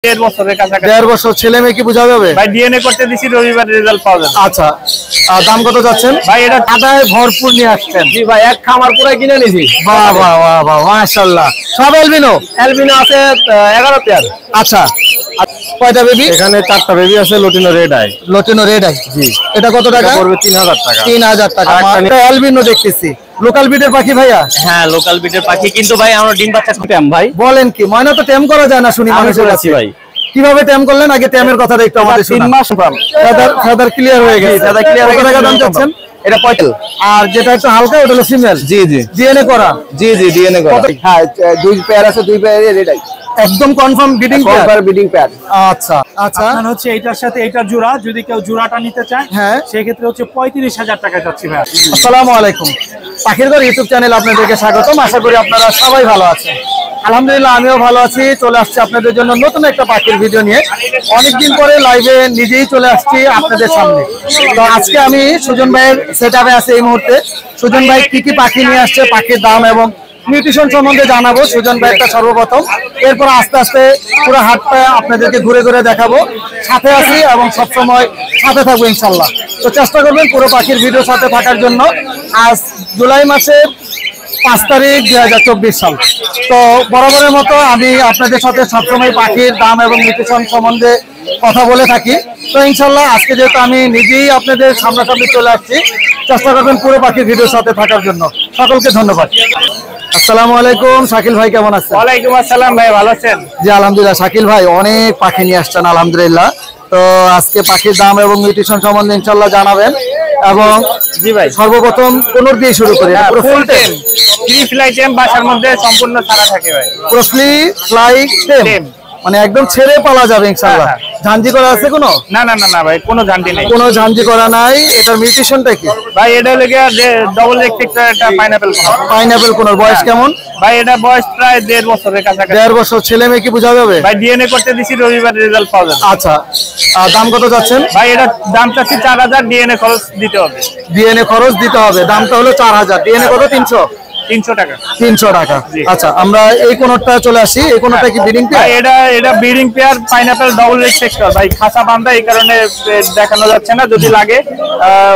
1.5 বছরের কাছাকাছি। 1.5 বছর। ছেলে মেয়ে কি বোঝা যাবে ভাই ডিএনএ করতে দিছি, রবিবার রেজাল্ট পাওয়া যাবে। আচ্ছা, দাম কত যাচ্ছেন ভাই এটা আদায় ভরপুর নিয়ে আসছেন? জি ভাই, এক খামার পুরো কিনে নিছি। বাহ বাহ বাহ বাহ, মাশাআল্লাহ। সব এলবিনো? অ্যালবিনো আছে 11 পেয়ার। আচ্ছা, কয়টা বেবি? এখানে 4টা বেবি আছে, lutino red eye. Lutino red eye. জি। এটা কত টাকা? পড়বে 3000 টাকা। 3000 টাকা। এটা এলবিনো দেখতেছি, লোকাল বিটের পাখি ভাইয়া? হ্যাঁ, লোকাল বিটের পাখি, কিন্তু ভাই আমরা ডিম বাচ্চা টেম ভাই। বলেন কি, ময়না তো টেম করা যায় না শুনি মানুষের কাছে ভাই। কিভাবে টেম করলেন? আগে টেমের কথাটা একটু আমাদের 3 শোনান। মাস ফার্ম। ফেদার ক্লিয়ার হয়ে গেছে। ফেদার ক্লিয়ার হয়ে কত গেছে। টাকা দাম চাচ্ছেন? এটা 45। আর যেটা একটু হালকা ওটা হলো ফিমেল? জি জি ডিএনএ করা? জি জি, ডিএনএ করা। হ্যাঁ, 2 পেয়ার আছে, 2 পেয়ার রেড আই। একদম confirm breeding pair? Confirm breeding pair. আচ্ছা আচ্ছা। আপনার হচ্ছে এটার সাথে এটা জোড়া, যদি কেউ জোড়াটা নিতে চায় হ্যাঁ, সেই ক্ষেত্রে হচ্ছে 35,000 টাকা যাচ্ছে ভাই। আসসালামু আলাইকুম। পাখির ঘর ইউটিউব চ্যানেল আপনাদেরকে স্বাগতম। আশা করি আপনারা সবাই ভালো আছেন। আলহামদুলিল্লাহ, আমিও ভালো আছি। চলে আসছি আপনাদের জন্য নতুন একটা পাখির ভিডিও নিয়ে। অনেকদিন পরে লাইভে নিজেই চলে আসছি আপনাদের সামনে। তো আজকে আমি সুজন ভাইয়ের সেটআপে আছি এই মুহূর্তে। সুজন ভাই কি কি পাখি নিয়ে আসছে, পাখির দাম এবং নিউট্রিশন সম্বন্ধে জানাবো সুজন ভাইটা সর্বপ্রথম। এরপর আস্তে আস্তে পুরো হাটটা আপনাদেরকে ঘুরে ঘুরে দেখাবো। সাথে আছি এবং সবসময় সাথে থাকবো ইনশাল্লাহ। তো চেষ্টা করবেন পুরো পাখির ভিডিও সাথে থাকার জন্য। আজ জুলাই মাসের 5 তারিখ 2024 সাল। তো বরাবরের মতো আমি আপনাদের সাথে সবসময় পাখির দাম এবং নিউট্রিশন সম্বন্ধে কথা বলে থাকি। তো ইনশাল্লাহ আজকে যেহেতু আমি নিজেই আপনাদের সামনাসামনি চলে আসছি, চেষ্টা করবেন পুরো পাখির ভিডিওর সাথে থাকার জন্য। সকলকে ধন্যবাদ। আসসালামু আলাইকুম, শাকিল ভাই কেমন আছেন? ওয়ালাইকুম আসসালাম ভাই, ভালো আছেন? জি আলহামদুলিল্লাহ। শাকিল ভাই অনেক পাখি নিয়ে আসছেন আলহামদুলিল্লাহ। তো আজকে পাখির দাম এবং নিউট্রিশন সম্বন্ধে ইনশাল্লাহ জানাবেন। এবং জি ভাই, সর্বপ্রথম কোনোর দিয়ে শুরু করি? পুরো ফুল টেম? ফ্রি ফ্লাই টেম, বাসার মধ্যে সম্পূর্ণ ছাড়া থাকে ভাই। পুরো ফ্রি ফ্লাই টেম, মানে একদম ছেড়ে পালা যাবে ইনশাআল্লাহ। ঝাঞ্জি করা আছে কোনো? না না না না ভাই, কোনো ঝান্ডি নেই। কোনো ঝাঞ্জি করা নাই। এটার মিউটেশনটা কি ভাই? এটা লেগে ডবল লেগ টেক্টর, একটা পাইনাপেল। পাইনাপেল কোনোর বয়স কেমন? ভাই এটা বয়স প্রায় 1.5 বছরের কাছাকাছি। 1.5 বছর। ছেলে মেয়ে কি বোঝা যাবে? ভাই ডিএনএ করতে দিছি, রবিবার রেজাল্ট পাওয়া যাবে। আচ্ছা, দাম কত যাচ্ছেন? ভাই এটা দাম চাচ্ছি 4000, ডিএনএ খরচ দিতে হবে। ডিএনএ খরচ দিতে হবে, দামটা হলো 4000। ডিএনএ কত? 300 টাকা। 300 টাকা। আচ্ছা, আমরা এই কোনটা চলে আসি। এই কোনটা কি ব্রিডিং পেয়ার? ভাই এটা breeding pair, pineapple double leg Tector. ভাই খাসা বান্ধা, এই কারণে দেখানো যাচ্ছে না। যদি লাগে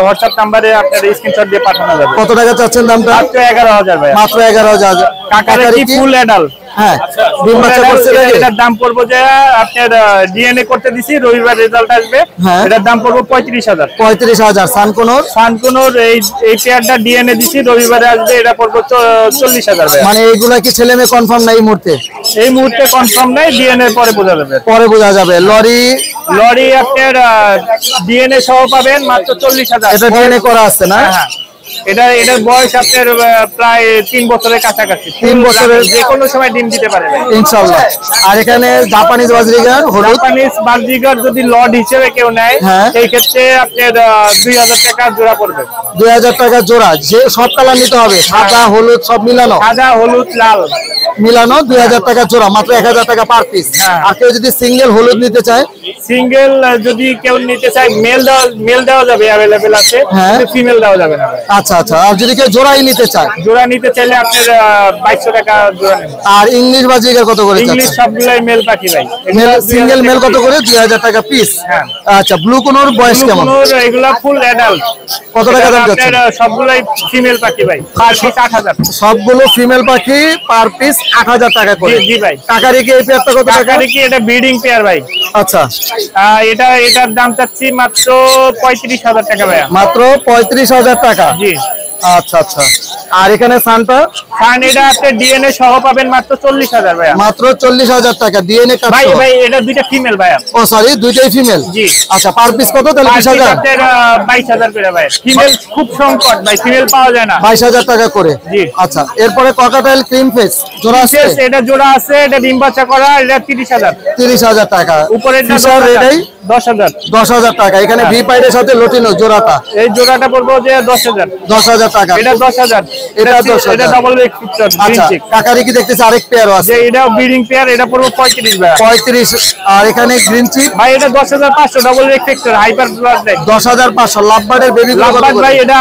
হোয়াটসঅ্যাপ নাম্বারে আপনার স্ক্রিনশট দিয়ে পাঠানো যাবে। কত টাকা চাচ্ছেন দামটা? মাত্র 11000 ভাই। মাত্র 11000। কাকারে কি ফুল অ্যাডাল্ট? হ্যাঁ, ডিম বাচ্চা করছে। এটার দাম পড়বো যে আপনার ডিএনএ করতে দিছি, রবিবার রেজাল্ট আসবে। এটার দাম পড়বো 35,000। 35,000। সানকোনোর এই পেয়ারটা ডিএনএ দিছি, রবিবারে আসবে। এটা পড়বো 40,000। মানে এইগুলা কি ছেলে মেয়ে কনফার্ম না এই মুহূর্তে? এই মুহূর্তে কনফার্ম নাই, ডিএনএ পরে বোঝা যাবে। পরে বোঝা যাবে। লরি আপনার ডিএনএ সহ পাবেন মাত্র 40,000। এটা ডিএনএ করা আছে না? হ্যাঁ, এটার বয়স আপনার প্রায় 3 বছরের কাছাকাছি। 3 বছরের। যে কোনো সময় ডিম দিতে পারে ইনশাআল্লাহ। আর এখানে জাপানিজ বাজরিগার, জাপানিজ বাজরিগার যদি লট হিসেবে কেউ নেয়, সেই ক্ষেত্রে আপনার 2000 টাকা জোড়া পড়বে। 2000 টাকা জোড়া। যে সব কালার নিতে হবে, সাদা হলুদ সব মিলানো? সাদা হলুদ লাল মিলানো 2000 টাকা জোড়া, মাত্র 1000 টাকা পার পিস। আর কেউ যদি সিঙ্গেল হলুদ নিতে চায়? সিঙ্গেল যদি কেউ নিতে চায়, মেল দেওয়া যাবে, अवेलेबल আছে, কিন্তু ফিমেল দেওয়া যাবে না। আচ্ছা আচ্ছা। আর যদি কেউ জোড়াই নিতে চায়? জোড়া নিতে চাইলে আপনার 2200 টাকা জোড়া নেবে। আর ইংলিশ বাজরিগার কত করে? ইংলিশ সবগুলাই মেল পাখি ভাই। সিঙ্গেল মেল কত করে? 2000 টাকা পিস। আচ্ছা, ব্লু কোনোর বয়স কেমন? এগুলা ফুল অ্যাডাল্ট। কত টাকা দাম যাচ্ছে? সবগুলাই ফিমেল পাখি ভাই, পার পিস 8000। সবগুলো ফিমেল পাখি, পার পিস 8000 টাকা করে। জি ভাই। কাকারি কি এই পেয়ারটা কত টাকা? কাকারি কি এটা ব্রিডিং পেয়ার ভাই। আচ্ছা, এটার দাম চাচ্ছি মাত্র 35,000 টাকা ভাই। মাত্র 35,000 টাকা। জি। আচ্ছা আচ্ছা। আর এখানে সানটা? এটা আপনি ডিএনএ সহ পাবেন মাত্র 40,000 ভাই। মাত্র 40,000 টাকা ডিএনএ কার্ড। ভাই এটা দুইটা ফিমেল ভাই। ও সরি, দুইটাই ফিমেল। জি। আচ্ছা, পার পিস কত তাহলে? 20,000। 22,000 করে ভাই। ফিমেল খুব সংকট ভাই, ফিমেল পাওয়া যায় না। 22,000 টাকা করে। জি। আচ্ছা, এরপরে ককাটেল ক্রিম ফেস জোড়া আছে? এটা জোড়া আছে, এটা ডিম বাচ্চা করা, এটা 30,000। 30,000 টাকা। উপরেরটা 10,000। 10,000 টাকা। এখানে ভি পাইডের সাথে লটিনো জোড়াটা, এই জোড়াটা পড়বো যে 10,000। 10,000 টাকা। এটা 10,000। এটা 10,000 এটা ডাবল লেগ ফিচার গ্রিন আচ্ছা চিক। কাকারি কি দেখতেছি আরেক পেয়ারও আছে যে এটা ব্রিডিং পেয়ার, এটা পড়বে 35 ভাই। 35 আর এখানে গ্রিন চিক ভাই এটা 10,500 double leg feature hyper blood leg. 10,500 লাভবার্ডের বেবি লাভবার্ড ভাই এটা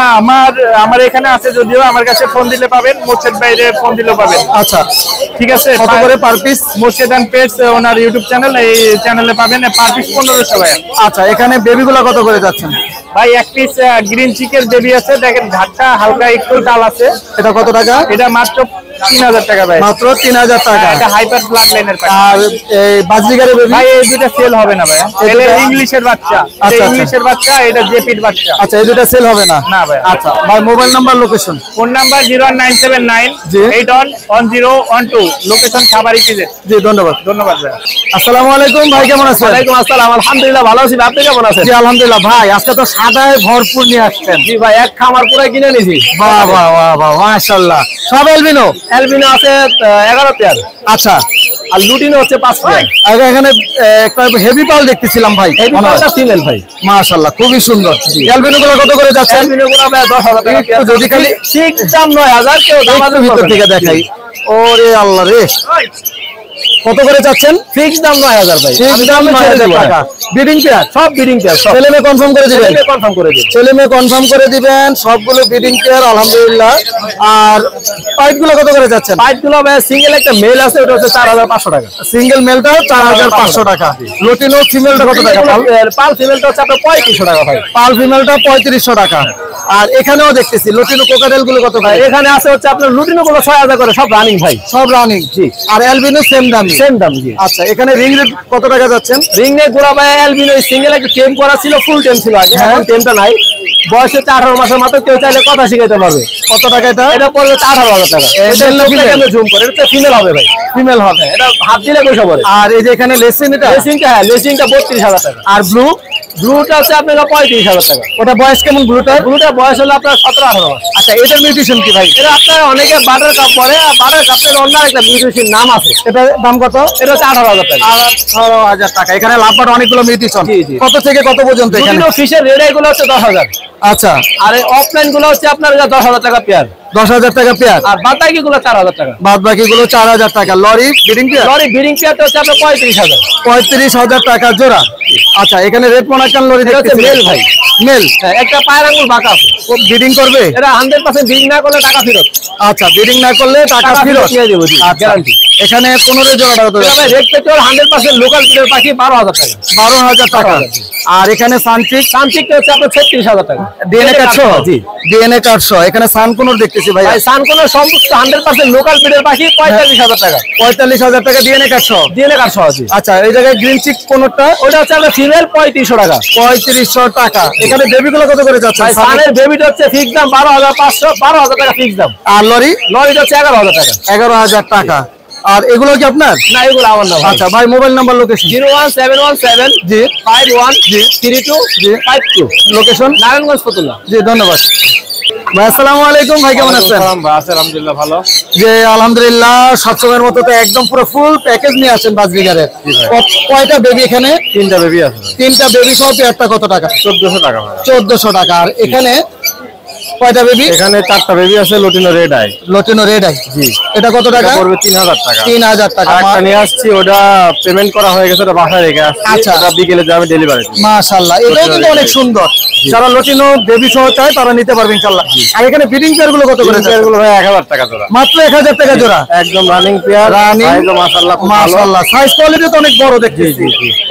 আমার এখানে আছে, যদিও আমার কাছে ফোন দিলে পাবেন, মোর্শেদ ভাইরে ফোন দিলেও পাবেন। আচ্ছা ঠিক আছে, কত করে per piece? Morshed and pets ওনার ইউটিউব চ্যানেল, এই চ্যানেলে পাবেন পার পিস 1500 ভাই। আচ্ছা এখানে বেবিগুলো কত করে যাচ্ছেন ভাই এক পিস গ্রিন চিকের বেবি আছে, দেখেন ঘাটটা হালকা একটু ডাল আছে। এটা কত টাকা? এটা মাত্র 3000 টাকা ভাই। মাত্র 3000 টাকা। এটা হাইপার ব্লাড লাইনের পাখি। আর এই বাজরিগারের বেবি? ভাই এই দুটো সেল হবে না ভাই, এটা ইংলিশের বাচ্চা। এটা আচ্ছা। ইংলিশের বাচ্চা, এটা জেপির বাচ্চা। আচ্ছা এই দুটো সেল হবে না? না ভাই। আচ্ছা ভাই mobile number location? Phone number 019798112, location খাবারি পিজে। জি ধন্যবাদ। ধন্যবাদ ভাই। আসসালামু আলাইকুম ভাই, কেমন আছেন? ওয়ালাইকুম আসসালাম, আলহামদুলিল্লাহ ভালো আছি, আপনি কেমন আছেন? জি আলহামদুলিল্লাহ। ভাই আজকে তো সাদায় ভরপুর নিয়ে আসছেন। জি ভাই, এক খামার পুরো কিনে নিছি। বাহ বাহ বাহ বাহ মাশাআল্লাহ। সব এলবিনো? অ্যালবিনো আছে 11 পেয়ার, আচ্ছা আর লুটিনো হচ্ছে 5 পেয়ার। আগে এখানে একটা হেভি পাল দেখতেছিলাম ভাই। এটা ফিমেল ভাই। মাশাআল্লাহ খুবই সুন্দর। এলবিনো গুলো কত করে যাচ্ছে? অ্যালবিনো গুলো ভাই 10,000 টাকা। একটু যদি খালি ঠিক দাম 9000, কেউ আমাদের ভিতর থেকে দেখাই। ওরে আল্লাহ রে, কত করে যাচ্ছেন? ফিক্স দাম 9000 ভাই। ফিক্স দাম 9000 টাকা। Breeding pair? সব বিডিং পেয়ার, সব ছেলে মেয়ে কনফার্ম করে দিবেন? কনফার্ম করে দিন। ছেলে মেয়ে কনফার্ম করে দিবেন, সবগুলো বিডিং পেয়ার আলহামদুলিল্লাহ। আর পাইপ গুলো কত করে যাচ্ছেন? পাইপ গুলো ভাই সিঙ্গেল একটা মেল আছে, ওটা হচ্ছে 4500 টাকা। সিঙ্গেল মেলটা 4500 টাকা। লটিনো ফিমেলটা কত টাকা? পাল ফিমেলটা হচ্ছে আপনার 3500 টাকা ভাই। পাল ফিমেলটা 3500 টাকা। আর এখানেও দেখতেছি লটিনো কোকাটেল গুলো কত ভাই? এখানে আছে হচ্ছে আপনার লুটিনো গুলো 6000 করে, সব রানিং ভাই। সব রানিং? জি। আর অ্যালবিনো সেম দাম? সেম দাম জি। আচ্ছা এখানে রিং রেট কত টাকা যাচ্ছেন? রিং নেক গুলো ভাই অ্যালবিনো সিঙ্গেল একটা টেম করা ছিল, ফুল টেম ছিল আগে, এখন টেমটা নাই। বয়স হচ্ছে 18 মাসের মাত্র, কেউ চাইলে কথা শিখাইতে পারবে। কত টাকা এটা? এটা পড়বে 18,000 টাকা। এটা লোকটাকে আমরা জুম করে, এটা ফিমেল হবে ভাই। ফিমেল হবে? এটা হাত দিলে পয়সা পড়ে। আর এই যে এখানে লেসিন, এটা লেসিংটা, হ্যাঁ লেসিংটা 32,000 টাকা। আর ব্লু? ব্লুটা হচ্ছে আপনার 35,000 টাকা। ওটা বয়স কেমন ব্লুটার? ব্লুটার বয়স হলো আপনার 17-18 মাস। আচ্ছা এটার মিউটেশন কি ভাই? এটা আপনার অনেকে বাটার কাপ পরে, আর বাটার কাপের অন্য একটা মিউটেশন নাম আছে। এটার দাম কত? এটা হচ্ছে 18,000 টাকা। 18,000 টাকা। এখানে লাভবাট অনেকগুলো মিউটেশন। জি, জি। কত থেকে কত পর্যন্ত এখানে? দুটো ফিশের রেড এগুলো হচ্ছে 10,000, আচ্ছা আর এই অফলাইন গুলো হচ্ছে আপনার 10,000 টাকা পেয়ার, 10,000 টাকা পেয়ার। আর বাতাকি গুলো 4,000 টাকা। বাদ বাকি গুলো 4,000 টাকা। Lory breeding pair? Lory breeding পেয়ারটা হচ্ছে আপনার 35,000। 35,000 টাকা জোড়া। আচ্ছা এখানে রেড মোনাকান লরি এটা হচ্ছে দেখতেছি। মেল ভাই। মেল? হ্যাঁ, একটা পায়ের আঙ্গুল বাঁকা আছে। বিডিং করবে? এটা 100% বিডিং না করলে টাকা ফেরত। আচ্ছা বিডিং না করলে টাকা টাকা ফেরত? ফেরত নিয়ে যাবো, জি, আচ্ছা। গ্যারান্টি। এখানে 15 জোড়াটা কত? এটা ভাই রেড পেট্রোল 100% লোকাল পিডের পাখি 12,000 টাকা। 12,000 টাকা। আর এখানে সানচিক? সানচিকটা হচ্ছে আপনার 36,000 টাকা। ডিএনএ কার্ড সহ? জি। ডিএনএ কার্ড সহ। এখানে সানকুনোর দেখতেছি ভাই। ভাই সানকোনের সমস্ত 100% লোকাল পিডের পাখি 45,000 টাকা। 45,000 টাকা ডিএনএ কার্ড সহ? ডিএনএ কার্ড সহ, জি। আচ্ছা এই জায়গায় গ্রিন চিক কোনটা? ওটা হচ্ছে আপনার ফিমেল 3500 টাকা। 3500 টাকা। এখানে বেবিগুলো কত করে যাচ্ছে? ভাই সানের বেবিটা হচ্ছে ফিক্স দাম 12,500, 12,000 টাকা ফিক্স দাম। আর লরি? লরিটা হচ্ছে 11,000 টাকা। 11,000 টাকা। আর এগুলো কি আপনার? না, এগুলো আমার না। আচ্ছা ভাই মোবাইল নাম্বার লোকেশন? 01717 জি 5132 লোকেশন? নারায়ণগঞ্জ ফতুল্লা। জি ধন্যবাদ ভাই। আসসালামু আলাইকুম ভাই, কেমন আছেন? আলহামদুলিল্লাহ ভালো। যে আলহামদুলিল্লাহ সবসময়ের মতো তো একদম পুরো ফুল প্যাকেজ নিয়ে আসেন বাজবিগারের। কয়টা বেবি এখানে? 3টা বেবি আছে। 3টা বেবি সহ পেয়ারটা কত টাকা? 1400 টাকা। 1400 টাকা। আর এখানে কয়টা বেবি? এখানে 4টা বেবি আছে, lutino red eye. Lutino red eye? জি। এটা কত টাকা? পড়বে 3000 টাকা। 3000 টাকা। একটা নিয়ে আসছি, ওটা পেমেন্ট করা হয়ে গেছে, ওটা বাসায় রেখে আসছি। আচ্ছা। ওটা বিকেলে যাবে ডেলিভারি। মাশাআল্লাহ, এটাও কিন্তু অনেক সুন্দর। যারা লটিনো বেবি সহ চায় তারা নিতে পারবে ইনশাআল্লাহ। আর এখানে ফিডিং পেয়ার গুলো কত করে? এগুলো ভাই 1000 টাকা জোড়া। মাত্র 1000 টাকা জোড়া? একদম রানিং পেয়ার। রানিং মাশাআল্লাহ, খুব ভালো। মাশাআল্লাহ সাইজ কোয়ালিটি তো অনেক বড় দেখতেছি।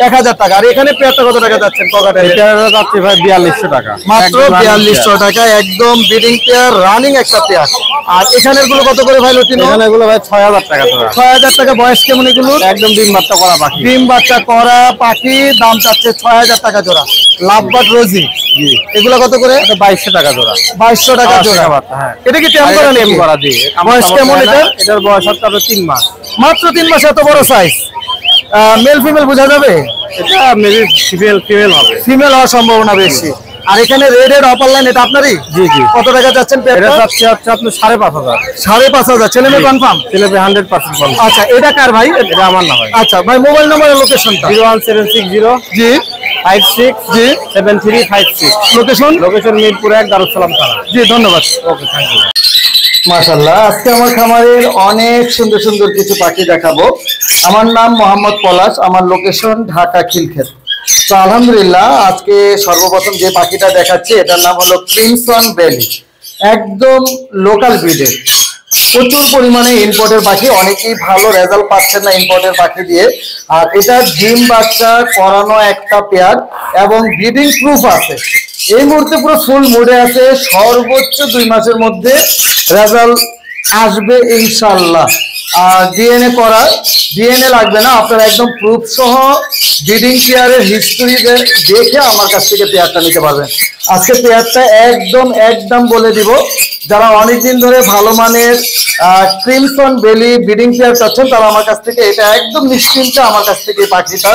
1000 টাকা। আর এখানে পেয়ারটা কত টাকা যাচ্ছেন ককাটের? এটা যাচ্ছে ভাই 4200 টাকা। মাত্র 4200 টাকা। একদম বিডিং পেয়ার, রানিং একটা পেয়ার। আর এখানের গুলো কত করে ভাই লটিনো? এখানে এগুলো ভাই 6000 টাকা জোড়া। 6000 টাকা। বয়স কেমন এগুলো? একদম ডিম বাচ্চা করা পাখি। ডিম বাচ্চা করা পাখি, দাম চাচ্ছে 6000 টাকা জোড়া। লাভবার্ড রোজি? জি। এগুলো কত করে? এটা 2200 টাকা জোড়া। 2200 টাকা জোড়া। হ্যাঁ। এটা কি টেম করা নাকি? করা জি। বয়স কেমন এটার? এটার বয়স হচ্ছে 3 মাস। মাত্র 3 মাস। এত বড় সাইজ? মেল ফিমেল বোঝা যাবে? এটা মেবি ফিমেল হবে। ফিমেল হওয়ার সম্ভাবনা বেশি। আর এখানে রেড এর অপার লাইন, এটা আপনারই? জি জি। কত টাকা যাচ্ছেন এটা পেয়ারটা? যাচ্ছে আপনার 5500। 5500। ছেলে মেয়ে কনফার্ম? ছেলে 100% কনফার্ম। আচ্ছা এটা কার ভাই? এটা আমার না ভাই। আচ্ছা ভাই মোবাইল নাম্বার আর লোকেশনটা? 01760 জি 56 জি 7356। লোকেশন? লোকেশন মিরপুর 1 দারুস সালাম থানা। জি ধন্যবাদ। ওকে, থ্যাংক ইউ। মাশাআল্লাহ, আজকে আমার খামারের অনেক সুন্দর সুন্দর কিছু পাখি দেখাবো। আমার নাম মোহাম্মদ পলাশ, আমার লোকেশন ঢাকা খিলক্ষেত। তো আলহামদুলিল্লাহ, আজকে সর্বপ্রথম যে পাখিটা দেখাচ্ছি এটার নাম হলো ক্রিমসন বেলি। একদম লোকাল ব্রিডের, প্রচুর পরিমাণে ইম্পোর্টের পাখি। অনেকেই ভালো রেজাল্ট পাচ্ছেন না ইম্পোর্টের পাখি দিয়ে। আর এটা ডিম বাচ্চা করানো একটা পেয়ার এবং ব্রিডিং প্রুফ আছে। এই মুহূর্তে পুরো ফুল মুডে আছে, সর্বোচ্চ 2 মাসের মধ্যে রেজাল্ট আসবে ইনশাল্লাহ। আর ডিএনএ করা, ডিএনএ লাগবে না, আপনারা একদম প্রুফ সহ ব্রিডিং পেয়ারের হিস্ট্রি দেখে আমার কাছ থেকে পেয়ারটা নিতে পারবেন। আজকে পেয়ারটা একদম বলে দিব, যারা অনেকদিন ধরে ভালো মানের ক্রিমসন বেলি ব্রিডিং পেয়ার চাচ্ছেন তারা আমার কাছ থেকে এটা একদম নিশ্চিন্তে আমার কাছ থেকে পাখিটা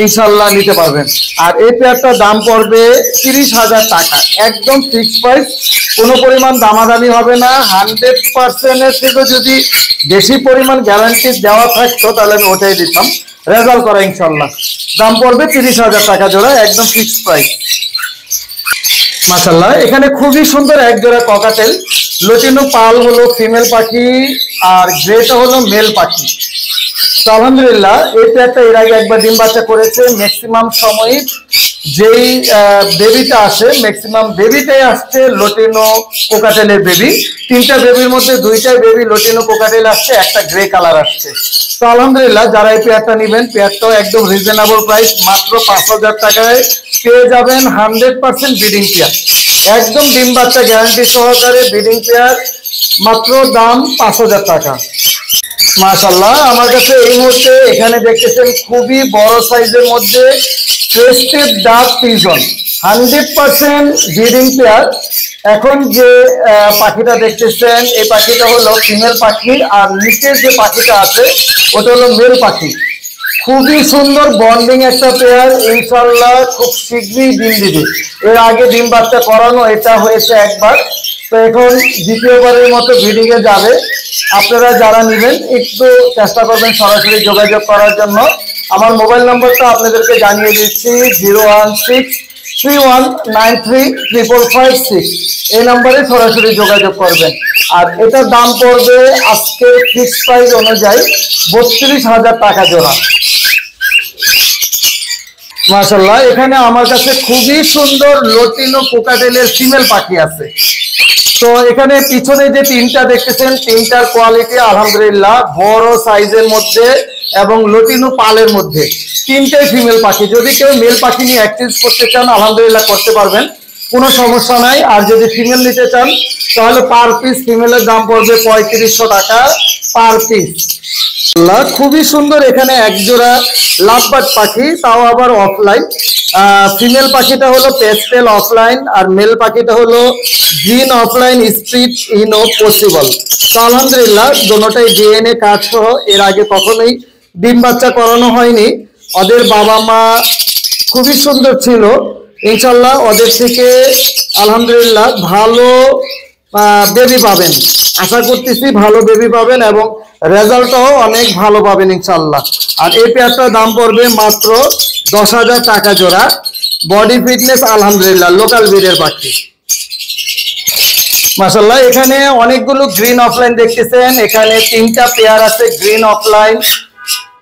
ইনশাল্লাহ নিতে পারবেন। আর এই পেয়ারটার দাম পড়বে 30,000 টাকা, একদম ফিক্সড প্রাইস, কোনো পরিমাণ দামাদামি হবে না। 100%-এর থেকে যদি বেশি পরিমাণ গ্যারান্টি দেওয়া থাকতো তাহলে আমি ওটাই দিতাম, রেজাল্ট করা ইনশাল্লাহ। দাম পড়বে 30,000 টাকা জোড়া, একদম ফিক্সড প্রাইস। মাশাআল্লাহ, এখানে খুবই সুন্দর এক জোড়া ককাটেল। লটিনো পাল হলো ফিমেল পাখি আর গ্রেটা হলো মেল পাখি। তো আলহামদুলিল্লাহ, এই পেয়ারটা এর আগে একবার ডিম বাচ্চা করেছে। ম্যাক্সিমাম সময় যেই বেবিটা আসে, ম্যাক্সিমাম বেবিটাই আসছে লটিনো কোকাটেলের বেবি। 3টা বেবির মধ্যে 2টাই বেবি লটিনো কোকাটেল আসছে, একটা গ্রে কালার আসছে। তো আলহামদুলিল্লাহ, যারা এই পেয়ারটা নেবেন, পেয়ারটাও একদম রিজনেবল প্রাইস, মাত্র 5,000 টাকায় পেয়ে যাবেন 100% ব্রিডিং পেয়ার। একদম ডিম বাচ্চা গ্যারান্টি সহকারে ব্রিডিং পেয়ার, মাত্র দাম 5,000 টাকা। মাশাআল্লাহ, আমার কাছে এই মুহূর্তে এখানে দেখতেছেন খুবই বড় সাইজের মধ্যে crested dark pigeon, 100% breeding pair. এখন যে পাখিটা দেখতেছেন এই পাখিটা হলো ফিমেল পাখি, আর নিচের যে পাখিটা আছে ওটা হলো মেল পাখি। খুবই সুন্দর বন্ডিং একটা পেয়ার, ইনশাল্লাহ খুব শীঘ্রই ডিম দিবে। এর আগে ডিম বাচ্চা করানো এটা হয়েছে একবার, তো এখন দ্বিতীয়বারের মতো ব্রিডিং এ যাবে। আপনারা যারা নেবেন একটু চেষ্টা করবেন সরাসরি যোগাযোগ করার জন্য। আমার মোবাইল নম্বরটা আপনাদেরকে জানিয়ে দিচ্ছি, 01631935556। এই নম্বরে সরাসরি যোগাযোগ করবেন। আর এটার দাম পড়বে আজকে ফিক্সড প্রাইস অনুযায়ী 32,000 টাকা জোড়া। মাশাআল্লাহ, এখানে আমার কাছে খুবই সুন্দর লটিনো কোকাটেলের ফিমেল পাখি আছে। তো এখানে পিছনে যে 3টা দেখতেছেন, 3টার কোয়ালিটি আলহামদুলিল্লাহ বড় সাইজের মধ্যে এবং লটিনো পালের মধ্যে। 3টাই ফিমেল পাখি। যদি কেউ মেল পাখি নিয়ে এক্সচেঞ্জ করতে চান আলহামদুলিল্লাহ করতে পারবেন, কোনো সমস্যা নাই। আর যদি ফিমেল নিতে চান তাহলে পার পিস ফিমেলের দাম পড়বে 3500 টাকা পার পিস। খুবই সুন্দর এখানে এক জোড়া লাভবার্ড পাখি, তাও আবার অফলাইন। ফিমেল পাখিটা হলো পেস্টেল অফলাইন আর মেল পাখিটা হলো গ্রিন অফলাইন স্ট্রিট ইনো পসিবল। তো আলহামদুলিল্লাহ দোনোটাই ডিএনএ কার্ড সহ, এর আগে কখনোই ডিম বাচ্চা করানো হয়নি। ওদের বাবা মা খুবই সুন্দর ছিল, ইনশাল্লাহ ওদের থেকে আলহামদুলিল্লাহ ভালো বেবি পাবেন, আশা করতেছি ভালো বেবি পাবেন এবং রেজাল্টও অনেক ভালো পাবেন ইনশাল্লাহ। আর এই পেয়ারটার দাম পড়বে মাত্র 10,000 টাকা জোড়া। বডি ফিটনেস আলহামদুলিল্লাহ, লোকাল ব্রিডের পাখি। মাশাআল্লাহ, এখানে অনেকগুলো গ্রিন অফলাইন দেখতেছেন। এখানে 3টা পেয়ার আছে গ্রিন অফলাইন,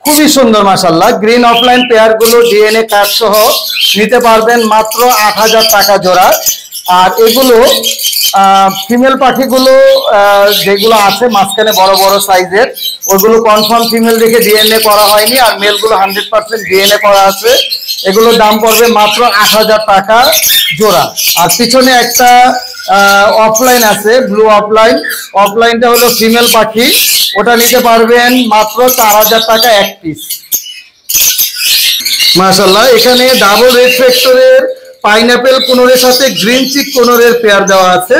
খুবই সুন্দর মাশাআল্লাহ। গ্রিন অফলাইন পেয়ার গুলো ডিএনএ কার্ড সহ নিতে পারবেন মাত্র 8,000 টাকা জোড়া। আর এগুলো ফিমেল পাখিগুলো যেগুলো আছে মাঝখানে বড় বড় সাইজের, ওইগুলো কনফার্ম ফিমেল দেখে ডিএনএ করা হয়নি, আর মেলগুলো 100% ডিএনএ করা আছে। এগুলোর দাম পড়বে মাত্র 8,000 টাকা জোড়া। আর পিছনে একটা অফলাইন আছে ব্লু অফলাইন, অফলাইনটা হলো ফিমেল পাখি, ওটা নিতে পারবেন মাত্র 4,000 টাকা এক পিস। মাশাআল্লাহ, এখানে ডাবল রেড ফ্যাক্টরের পাইনাপেল কোনরের সাথে গ্রিন চিক কোনরের পেয়ার দেওয়া আছে,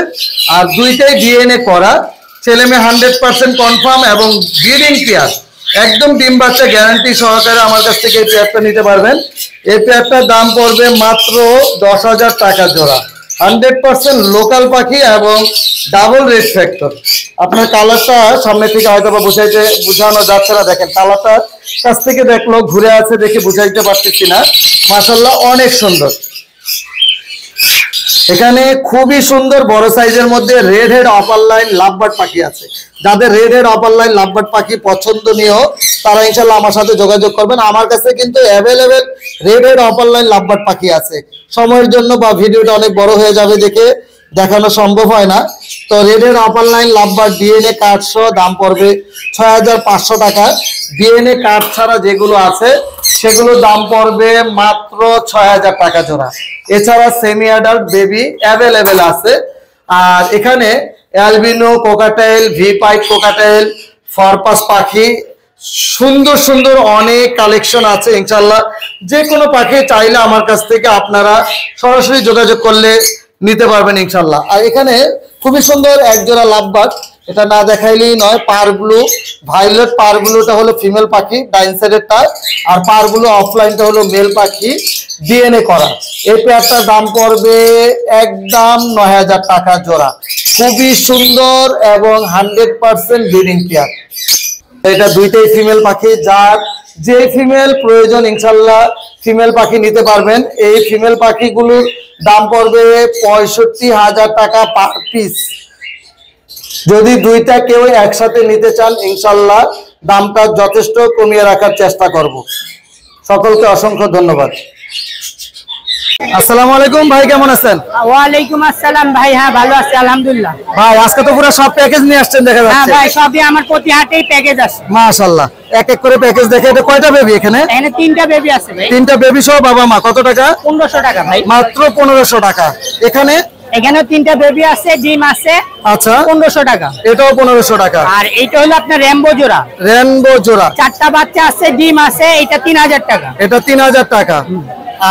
আর দুইটাই ডিএনএ করা। ছেলে মেয়ে 100% কনফার্ম এবং ব্রিডিং পেয়ার, একদম ডিম বাচ্চা গ্যারান্টি সহকারে আমার কাছ থেকে এই পেয়ারটা নিতে পারবেন। এই পেয়ারটার দাম পড়বে মাত্র 10,000 টাকা জোড়া। 100% লোকাল পাখি এবং ডাবল রেড ফ্যাক্টর। আপনার কালারটা সামনে থেকে হয়তো বা বোঝানো যাচ্ছে না, দেখেন কালারটা কাছ থেকে দেখলো ঘুরে আছে দেখে বুঝাইতে পারতেছি না। মাশাআল্লাহ অনেক সুন্দর। এখানে খুবই সুন্দর বড় সাইজের মধ্যে red head upper line lovebird পাখি আছে। যাদের red head upper line lovebird পাখি পছন্দনীয় তারা ইনশাআল্লাহ আমার সাথে যোগাযোগ করবেন। আমার কাছে কিন্তু available red head upper line lovebird পাখি আছে। সময়ের জন্য বা ভিডিওটা অনেক বড় হয়ে যাবে দেখে দেখানো সম্ভব হয় না। তো red head upper line lovebird DNA card সহ দাম পড়বে 6500 টাকা। ডিএনএ কার্ড ছাড়া যেগুলো আছে সেগুলোর দাম পড়বে মাত্র 6000 টাকা জোড়া। এছাড়া সেমি অ্যাডাল্ট বেবি অ্যাভেলেবেল আছে। আর এখানে অ্যালবিনো কোকাটেল, ভি পাইট কোকাটেল, ফরপাস পাখি সুন্দর সুন্দর অনেক কালেকশন আছে। ইনশাআল্লাহ যে কোনো পাখি চাইলে আমার কাছ থেকে আপনারা সরাসরি যোগাযোগ করলে নিতে পারবেন ইনশাআল্লাহ। আর এখানে খুবই সুন্দর এক জোড়া লাভবার্ড, এটা না দেখাইলেই নয়। পার ব্লু ভায়োলেট, পার ব্লুটা হলো ফিমেল পাখি ডাইন সাইডেরটা, আর পার ব্লু অফলাইনটা হলো মেল পাখি ডিএনএ করা। এই পেয়ারটার দাম পড়বে একদম 9000 টাকা জোড়া। খুবই সুন্দর এবং 100% ব্রিডিং পেয়ার। এটা দুইটাই ফিমেল পাখি, যার যে ফিমেল প্রয়োজন ইনশাআল্লাহ ফিমেল পাখি নিতে পারবেন। এই ফিমেল পাখিগুলোর দাম পড়বে 65,000 টাকা পার পিস। যদি দুইটা কেউ একসাথে নিতে চান ইনশাআল্লাহ দামটা যথেষ্ট কমিয়ে রাখার চেষ্টা করব। সকলকে অসংখ্য ধন্যবাদ। আসসালামু আলাইকুম ভাই, কেমন আছেন? ওয়ালাইকুম আসসালাম ভাই, হ্যাঁ ভালো আছি আলহামদুলিল্লাহ। ভাই আজকে তো পুরো সব প্যাকেজ নিয়ে আসছেন দেখা হ্যাঁ যাচ্ছে। ভাই, সবই আমার প্রতি হাটেই প্যাকেজ আছে মাশাআল্লাহ, এক এক করে প্যাকেজ দেখে। এটা কয়টা বেবি এখানে? এখানে 3টা বেবি আছে ভাই। 3টা বেবি সহ বাবা মা কত টাকা? 1500 টাকা ভাই। মাত্র 1500 টাকা। এখানে এখানেও 3টা বেবি আছে, ডিম আছে। আচ্ছা, 1500 টাকা। এটাও 1500 টাকা। আর এইটা হলো আপনার রেমবো জোড়া, রেনবো জোড়া, 4টা বাচ্চা আছে, ডিম আছে, এটা 3000 টাকা। এটা 3000 টাকা।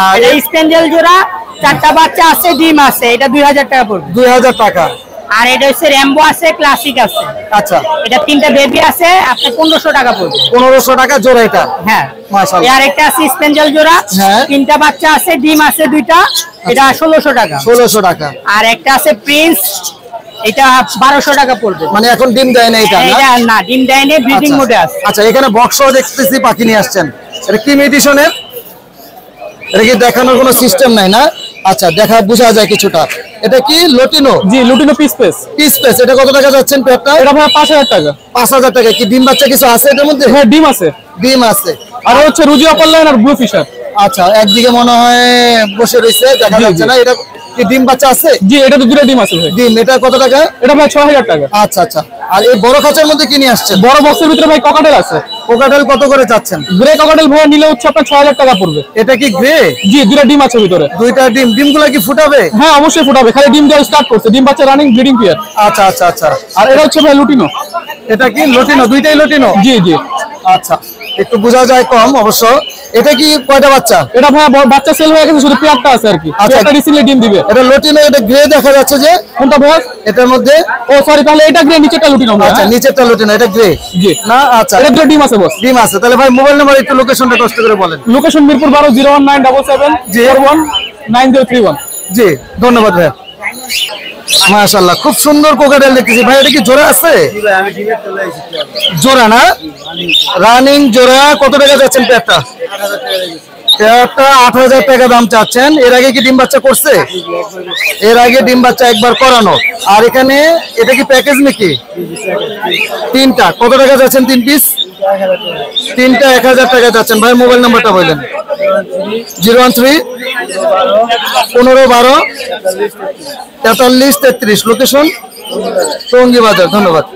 আর এটা স্পেঞ্জেল জোড়া, 4টা বাচ্চা আছে, ডিম আছে, এটা 2000 টাকা পড়বে। 2000 টাকা। আর এটা হচ্ছে রেমবো আছে, ক্লাসিক আছে। আচ্ছা, এটা 3টা বেবি আছে, আপনার 1500 টাকা পড়বে। 1500 টাকা জোড়া এটা। হ্যাঁ মাশাআল্লাহ। আর একটা আছে স্পেঞ্জেল জোড়া, হ্যাঁ। 3টা বাচ্চা আছে, ডিম আছে 2টা, এটা 1600 টাকা। 1600 টাকা। আর একটা আছে প্রিন্স, এটা 1200 টাকা পড়বে। মানে এখন ডিম দেয় না এটা না? এটা না, ডিম দেয়নি, ব্রিডিং মোডে আছে। আচ্ছা, এখানে বক্সও দেখতেছি পাখি নিয়ে আসছেন। এটা কি মিউটেশনের? এটা কি দেখানোর কোনো সিস্টেম নাই না? আচ্ছা, দেখা বোঝা যায় কিছুটা। এটা কি লটিনো? জি, lutino peach face. Peach face. এটা কত টাকা যাচ্ছেন পেয়ারটা? এটা ভাই 5000 টাকা। 5000 টাকা। কি ডিম বাচ্চা কিছু আছে এটার মধ্যে? হ্যাঁ, ডিম আছে। ডিম আছে। আর হচ্ছে রুজি অপার লাইন আর ব্লু ফিশার। আচ্ছা, একদিকে মনে হয় বসে রয়েছে, দেখা জি, যাচ্ছে জি। না। এটা কি ডিম বাচ্চা আছে? জি, এটা তো দুটো ডিম আছে ভাই। ডিম। এটা কত টাকা? এটা ভাই 6000 টাকা। আচ্ছা আচ্ছা। আর এই বড় খাঁচার মধ্যে কি নিয়ে আসছেন? বড় বক্সের ভিতরে ভাই ককাটেল আছে। কোকাটেল কত করে চাচ্ছেন? গ্রে ককাটেল ভাই নিলে হচ্ছে আপনার 6000 টাকা পড়বে। এটা কি গ্রে? জি, দুটো ডিম আছে ভিতরে। দুইটা ডিম। ডিমগুলো কি ফুটাবে? হ্যাঁ, অবশ্যই ফুটাবে, খালি ডিম দেওয়া স্টার্ট করছে। ডিম বাচ্চা রানিং ব্রিডিং পিয়ার। আচ্ছা আচ্ছা আচ্ছা। আর এটা হচ্ছে ভাই লুটিনো। এটা কি লটিনো? দুইটাই লটিনো? জি জি। আচ্ছা, একটু বোঝা যায় কম অবশ্য। এটা কি কয়টা বাচ্চা? এটা ভাই বাচ্চা সেল হয়ে গেছে, শুধু পেয়ারটা আছে আর কি। আচ্ছা। পেয়ারটা রিসেন্টলি ডিম দিবে। এটা লটিনো। এটা গ্রে দেখা যাচ্ছে যে। কোনটা ভাই? এটার মধ্যে ও সরি, তাহলে এটা গ্রে, নিচেটা লুটিনো ভাই। আচ্ছা, নিচেরটা লটিনো, এটা গ্রে জি। না? আচ্ছা, এটা দুটো ডিম আছে বস। ডিম আছে। তাহলে ভাই মোবাইল নাম্বার একটু লোকেশনটা কষ্ট করে বলেন। লোকেশন মিরপুর 12, 01977 41 9031। জি, ধন্যবাদ ভাই। মাশাআল্লাহ, খুব সুন্দর কোকাটেল দেখতেছি ভাই। এটা কি জোড়া আছে? জোড়া না? রানিং জোড়া। কত টাকা যাচ্ছেন পেয়ারটা? পেয়ারটা 8000 টাকা দাম চাচ্ছেন। এর আগে কি ডিম বাচ্চা করছে? এর আগে ডিম বাচ্চা একবার করানো। আর এখানে এটা কি প্যাকেজ নাকি? 3টা কত টাকা যাচ্ছেন? 3 পিস 3টা 1000 টাকা যাচ্ছেন। ভাই মোবাইল নাম্বারটা বললেন। 013 15 12 43 33। লোকেশন টঙ্গী বাজার। ধন্যবাদ।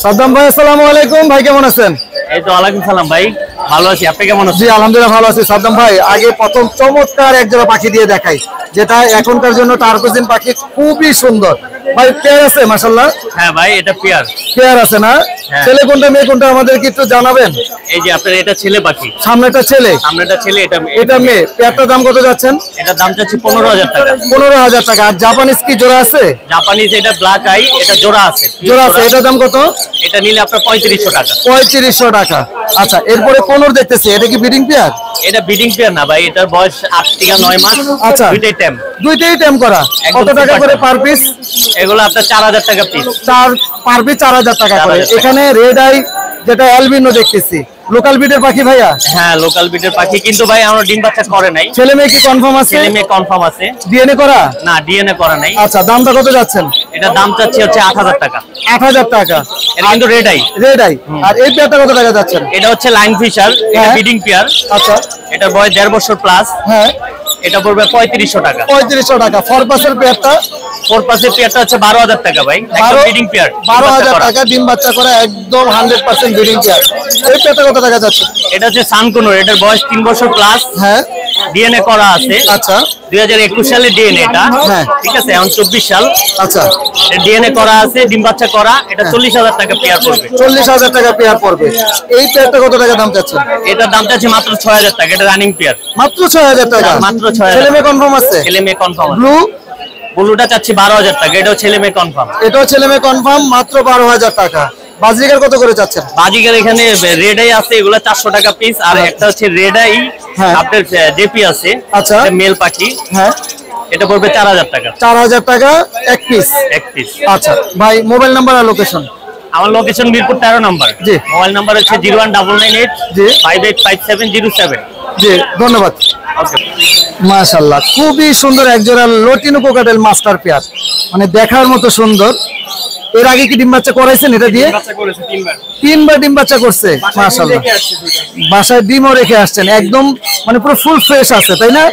সাদ্দাম ভাই, আসসালামু আলাইকুম। ভাই কেমন আছেন? এই তো ওয়ালাইকুম সালাম ভাই, ভালো আছি। আপনি কেমন আছেন? জি আলহামদুলিল্লাহ ভালো আছি। সাদ্দাম ভাই, আগে প্রথম চমৎকার এক জোড়া পাখি দিয়ে দেখাই, যেটা এখনকার জন্য টার্কোজিন পাখি, খুবই সুন্দর। ভাই পেয়ার আছে মাশাআল্লাহ? হ্যাঁ ভাই, এটা পেয়ার। পেয়ার আছে না? হ্যাঁ। ছেলে কোনটা মেয়ে কোনটা আমাদের কি একটু জানাবেন? এই যে আপনার এটা ছেলে পাখি, সামনেটা ছেলে, সামনেটা ছেলে, এটা মেয়ে। এটা মেয়ে। পেয়ারটার দাম কত যাচ্ছেন? এটার দাম চাচ্ছি 15000 টাকা। 15000 টাকা। আর জাপানিজ কি জোড়া আছে? জাপানিজ এটা ব্ল্যাক আই, এটা জোড়া আছে। জোড়া আছে। এটার দাম কত? এটা নিলে আপনার 3500 টাকা। 3500 টাকা। আচ্ছা, এরপরে কোনর দেখতেছি, এটা কি ব্রিডিং পেয়ার? এটা ব্রিডিং পেয়ার না ভাই, এটার বয়স 8 থেকে 9 মাস। আচ্ছা। দুইটাই টেম। দুইটাই টেম করা। একদম কত টাকা super করে tame। Per piece? এগুলো আপনার 4000 টাকা পিস। 4 পার পিস 4000 টাকা করে। 4000 টাকা। এখানে রেড আই যেটা অ্যালবিনো দেখতেছি, লোকাল ব্রিডের পাখি ভাইয়া? হ্যাঁ লোকাল ব্রিডের পাখি, কিন্তু ভাই আমরা ডিম বাচ্চা করে নাই। ছেলে মেয়ে কি কনফার্ম আছে? ছেলে মেয়ে কনফার্ম আছে। ডিএনএ করা? না ডিএনএ করা নাই। আচ্ছা, দামটা কত যাচ্ছেন? এটা দাম চাচ্ছি হচ্ছে 8000 টাকা। 8000 টাকা। এটা কিন্তু রেড আই। Red eye. আর এই পেয়ারটা কত টাকা যাচ্ছেন? এটা হচ্ছে লাইন ফিশার, এটা ব্রিডিং পেয়ার। আচ্ছা, এটা বয়স 1.5 বছর প্লাস। হ্যাঁ, এটা পড়বে 3500 টাকা। 3500 টাকা। ফরপাসের পেয়ারটা? ফোরপাসের পেয়ারটা হচ্ছে 12000 টাকা ভাই, একদম ব্রিডিং পেয়ার। 12000 টাকা, ডিম বাচ্চা করা, একদম 100% ব্রিডিং পেয়ার। এই পেয়ারটা কত টাকা যাচ্ছে? এটা হচ্ছে সানকুনোর, এটার বয়স 3 বছর প্লাস। হ্যাঁ, ডিএনএ করা আছে। আচ্ছা, 2021 সালে ডিএনএ এটা। হ্যাঁ, ঠিক আছে, এখন 24 সাল। আচ্ছা, ডিএনএ করা আছে, ডিম বাচ্চা করা। এটা 40000 টাকা পেয়ার পড়বে। 40000 টাকা পেয়ার পড়বে। এই পেয়ারটা কত টাকা দাম চাচ্ছেন? এটার দাম চাচ্ছি মাত্র 6000 টাকা। এটা রানিং পেয়ার। মাত্র 6000 টাকা? মাত্র 6000। ছেলে মেয়ে কনফার্ম আছে? ছেলে মেয়ে কনফার্ম। ব্লু? ব্লুটা চাচ্ছি 12000 টাকা। এটাও ছেলে মেয়ে কনফার্ম। এটাও ছেলে মেয়ে কনফার্ম, মাত্র 12000 টাকা। বাজরিকার কত করে চাচ্ছেন? বাজিকার এখানে রেড আই আছে, এগুলো 400 টাকা পিস। আর একটা হচ্ছে রেড আই হ্যাঁ। আপনার জেপি আছে। আচ্ছা, মেল পাখি। হ্যাঁ, এটা পড়বে 4000 টাকা। 4000 টাকা এক পিস। এক পিস। আচ্ছা ভাই, মোবাইল নাম্বার আর লোকেশন? আমার লোকেশন মিরপুর 13 নম্বর। জি। মোবাইল নাম্বার হচ্ছে 01998 জি 585707। জি, ধন্যবাদ। ওকে। মাশাআল্লাহ, খুবই সুন্দর একজোড়া লটিনো কোকাটেল মাস্টার পেয়ার, মানে দেখার মতো সুন্দর। এর আগে কি ডিম বাচ্চা করাইছেন এটা দিয়ে? তিনবার ডিম বাচ্চা করছে। মাশাআল্লাহ, বাসায় ডিমও রেখে আসছেন, একদম মানে পুরো ফুল ফ্রেশ আছে, তাই না?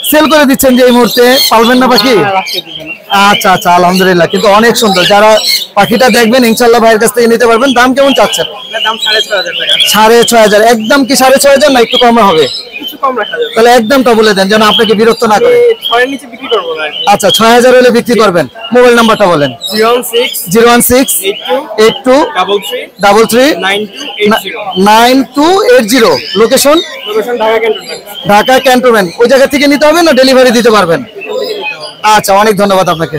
সেল করে দিচ্ছেন যে এই মুহূর্তে? পালবেন না পাখি? আচ্ছা আচ্ছা, আলহামদুলিল্লাহ। কিন্তু অনেক সুন্দর, যারা পাখিটা দেখবেন ইনশাআল্লাহ ভাইয়ের কাছ থেকে নিতে পারবেন। দাম কেমন চাচ্ছেন? দাম 6500 টাকা। 6500। একদম কি 6500 না একটু কমে হবে? কিছু কম রাখা যাবে। তাহলে একদমটা বলে দেন যেন আপনাকে বিরক্ত না করে। 6 এর নিচে বিক্রি করব না। আচ্ছা, 6000 হলে বিক্রি করবেন। মোবাইল নাম্বারটা বলেন। 016 82 33 9280। Location? Location Dhaka cantonment. Dhaka cantonment. ওই জায়গা থেকে নিতে হবে না ডেলিভারি দিতে পারবেন? আচ্ছা, অনেক ধন্যবাদ আপনাকে।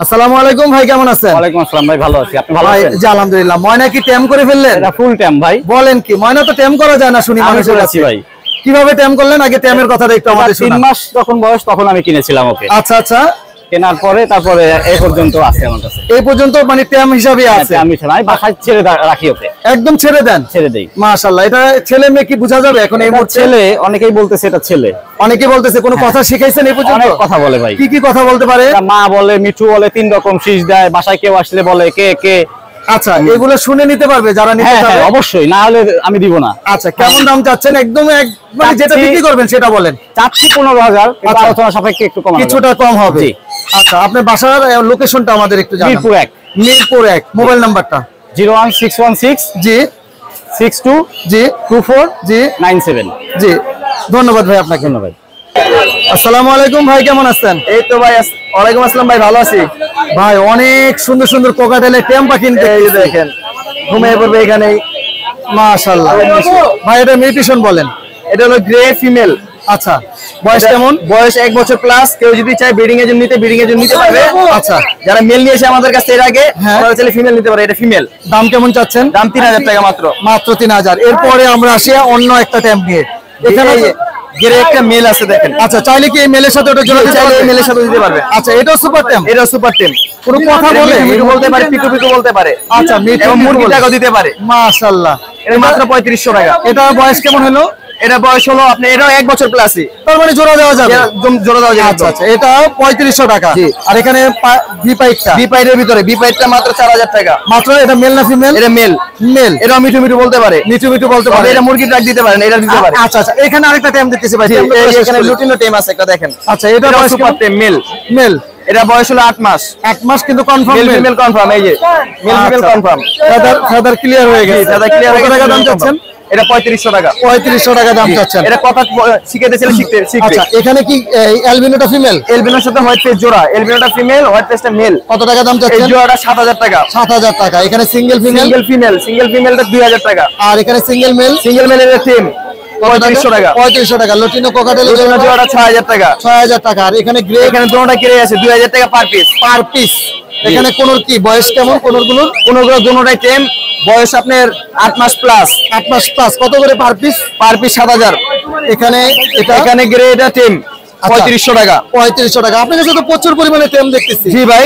আসসালামু আলাইকুম ভাই, কেমন আছেন? ওয়ালাইকুম আসসালাম ভাই, ভালো আছি। আপনি ভালো ভাই আছেন? জি আলহামদুলিল্লাহ। ময়না কি ট্যাম করে ফেললেন? এটা ফুল টাইম ভাই। বলেন কি, ময়না তো ট্যাম করা যায় না শুনি মানুষের আমি কাছে। ভাই কিভাবে ট্যাম করলেন? আগে ট্যামের কথাটা একটু আমাদের 3 শোনান। মাস যখন বয়স তখন আমি কিনেছিলাম ওকে। আচ্ছা আচ্ছা, কেনার পরে তারপরে এই পর্যন্ত আছে আমার কাছে। এই পর্যন্ত মানে ট্যাম হিসাবে আছে? আমি বাসায় ছেড়ে রাখি ওকে। একদম ছেড়ে দেন? ছেড়ে দেই। মাশাআল্লাহ। এটা ছেলে মেয়ে কি বোঝা যাবে এখন এই মুহূর্তে? ছেলে, অনেকেই বলতেছে এটা ছেলে। অনেকে বলতেছে। কোনো কথা শিখাইছেন এই পর্যন্ত? অনেক কথা বলে ভাই। কি কি কথা বলতে পারে? মা বলে, মিঠু বলে, 3 রকম শীষ দেয়। বাসায় কেউ আসলে বলে কে কে। আচ্ছা, এগুলো শুনে নিতে পারবে যারা নিতে হ্যাঁ চাবে? হ্যাঁ অবশ্যই, না হলে আমি দিব না। আচ্ছা, কেমন দাম চাচ্ছেন? একদম মানে যেটা বিক্রি করবেন সেটা বলেন। চাচ্ছি 15000, আচ্ছা। আলোচনা সাপেক্ষে একটু কম কিছুটা কম হবে। জি। আচ্ছা, আপনার বাসার লোকেশনটা আমাদের একটু জানান। মিরপুর 1। মিরপুর 1। মোবাইল নাম্বারটা? 01616 জি 62 জি 24 জি 97। জি, ধন্যবাদ ভাই আপনাকে। ধন্যবাদ। আসসালামু আলাইকুম ভাই, কেমন আছেন? এই তো ভাই, ওয়ালাইকুম আসসালাম ভাই, ভালো আছি ভাই অনেক সুন্দর সুন্দর কোকাটেলের টেম পাখি দেখেন, ঘুমিয়ে পড়বে এখানেই। মাশাআল্লাহ। ভাই এটা মিউটেশন বলেন? এটা হলো গ্রে ফিমেল। আচ্ছা, বয়স কেমন? বয়স 1 বছর প্লাস। কেউ যদি চায় ব্রিডিং এর জন্য নিতে, ব্রিডিং এর জন্য নিতে পারবে। আচ্ছা, যারা মেল নিয়েছে আমাদের কাছে এর আগে, হ্যাঁ, তারা চাইলে ফিমেল নিতে পারে। এটা ফিমেল। দাম কেমন চাচ্ছেন? দাম 3000 টাকা মাত্র। মাত্র 3000। এরপরে আমরা আসি অন্য একটা ট্যাম্প নিয়ে। এখানে গ্রে একটা মেল আছে দেখেন। আচ্ছা, চাইলে কি এই মেলের সাথে ওটা জোড়া দিতে চাইলে পারবে? এই মেলের সাথে দিতে পারবে। আচ্ছা, এটাও সুপার ট্যাম্প? এটা সুপার টেম। কোনো কথা বলে? মিঠু বলতে পারে, পিকু পিকু বলতে পারে। আচ্ছা, মিঠু এবং মুরগি বলে। টাকাও দিতে পারে। মাশাআল্লাহ। এটা মাত্র 3500 টাকা। এটা বয়স কেমন হলো? এটা বয়স হলো আপনি, এটাও 1 বছর প্লাসই। তার মানে জোড়া দেওয়া যাবে? একদম জোড়া দেওয়া যাবে। আচ্ছা আচ্ছা, এটা 3500 টাকা। জি। আর এখানে বি পাইটটা? বি পাইটের ভিতরে বি পাইটটা মাত্র 4000 টাকা মাত্র। এটা মেল না ফিমেল? এটা মেল। মেল। এটাও মিঠু মিঠু বলতে পারে, মিঠু মিঠু বলতে পারে। এটা মুরগি ডাক দিতে পারেন, এটা দিতে পারে। আচ্ছা আচ্ছা, এখানে আরেকটা টাইম দিতেছি ভাই। এখানে লুটিনো টেম আছে একটা দেখেন। আচ্ছা, এটা এটা বয়স সুপার টেম মেল। মেল। এটা বয়স হলো 8 মাস। 1 মাস কিন্তু confirm male male? Female confirm. এই যে male female confirm. Feather clear হয়ে গেছে। দাদা ক্লিয়ার হয়ে কত গেছে। টাকা দাম চাচ্ছেন? এটা 3500 টাকা। 3500 টাকা দাম চাচ্ছেন। এটা কথা শিখাইতে চাইলে শিখবে। আচ্ছা, এখানে কি অ্যালবিনোটা ফিমেল? এলবিনোর সাথে হোয়াইট ফেস জোড়া। এলবিনোটা ফিমেল, হোয়াইট ফেসটা মেল। কত টাকা দাম এই চাচ্ছেন? জোড়াটা 7000 টাকা। 7000 টাকা। এখানে সিঙ্গেল ফিমেল? সিঙ্গেল ফিমেলটা 2000 টাকা। আর এখানে সিঙ্গেল মেল? সিঙ্গেল মেলের টিম 3500 টাকা। 3500 টাকা। লটিনো কোকাটেল জোড়াটা 6000 টাকা। 6000 টাকা। আর এখানে গ্রে? এখানে দুটোটা কিনে আছে 2000 টাকা পার পিস। Per piece. এখানে কোনর কি বয়স কেমন? কোনরগুলোর? কোনগুলো দুটোটাই টেম, বয়স আপনার 8 মাস প্লাস। 8 মাস প্লাস। কত করে পার পিস? Per piece 7000। এখানে এটা? এখানে গ্রে এটা টিম 3500 টাকা। 3500 টাকা। আপনার কাছে তো প্রচুর পরিমাণে টেম দেখতেছি। জি ভাই,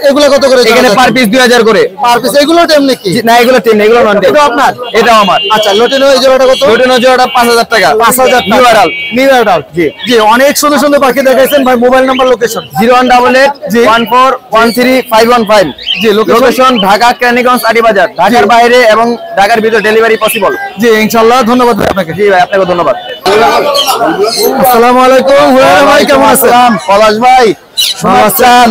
এগুলো কত করে? এখানে পার পিস 2000 করে। Per piece. এগুলো টেম নাকি? না এগুলো টেম, এগুলো নন টেম। এটা আপনার? এটাও আমার। আচ্ছা, লটিনো এই জোড়াটা কত? লটিনো জোড়াটা 5000 টাকা। 5000 নিউ অ্যাডাল্ট। New adult. জি জি, অনেক সুন্দর সুন্দর পাখি দেখাইছেন ভাই। Mobile number, location? 01881413515। জি, লোকেশন ঢাকা কেরানীগঞ্জ আড়িবাজার। ঢাকার বাইরে এবং ঢাকার ভিতরে ডেলিভারি পসিবল। জি ইনশাআল্লাহ। ধন্যবাদ ভাই আপনাকে। জি ভাই, আপনাকে ধন্যবাদ। আসসালামু আলাইকুম। হুরায়রা ভাই কেমন আছেন? পলাশ ভাই শুনাচ্ছেন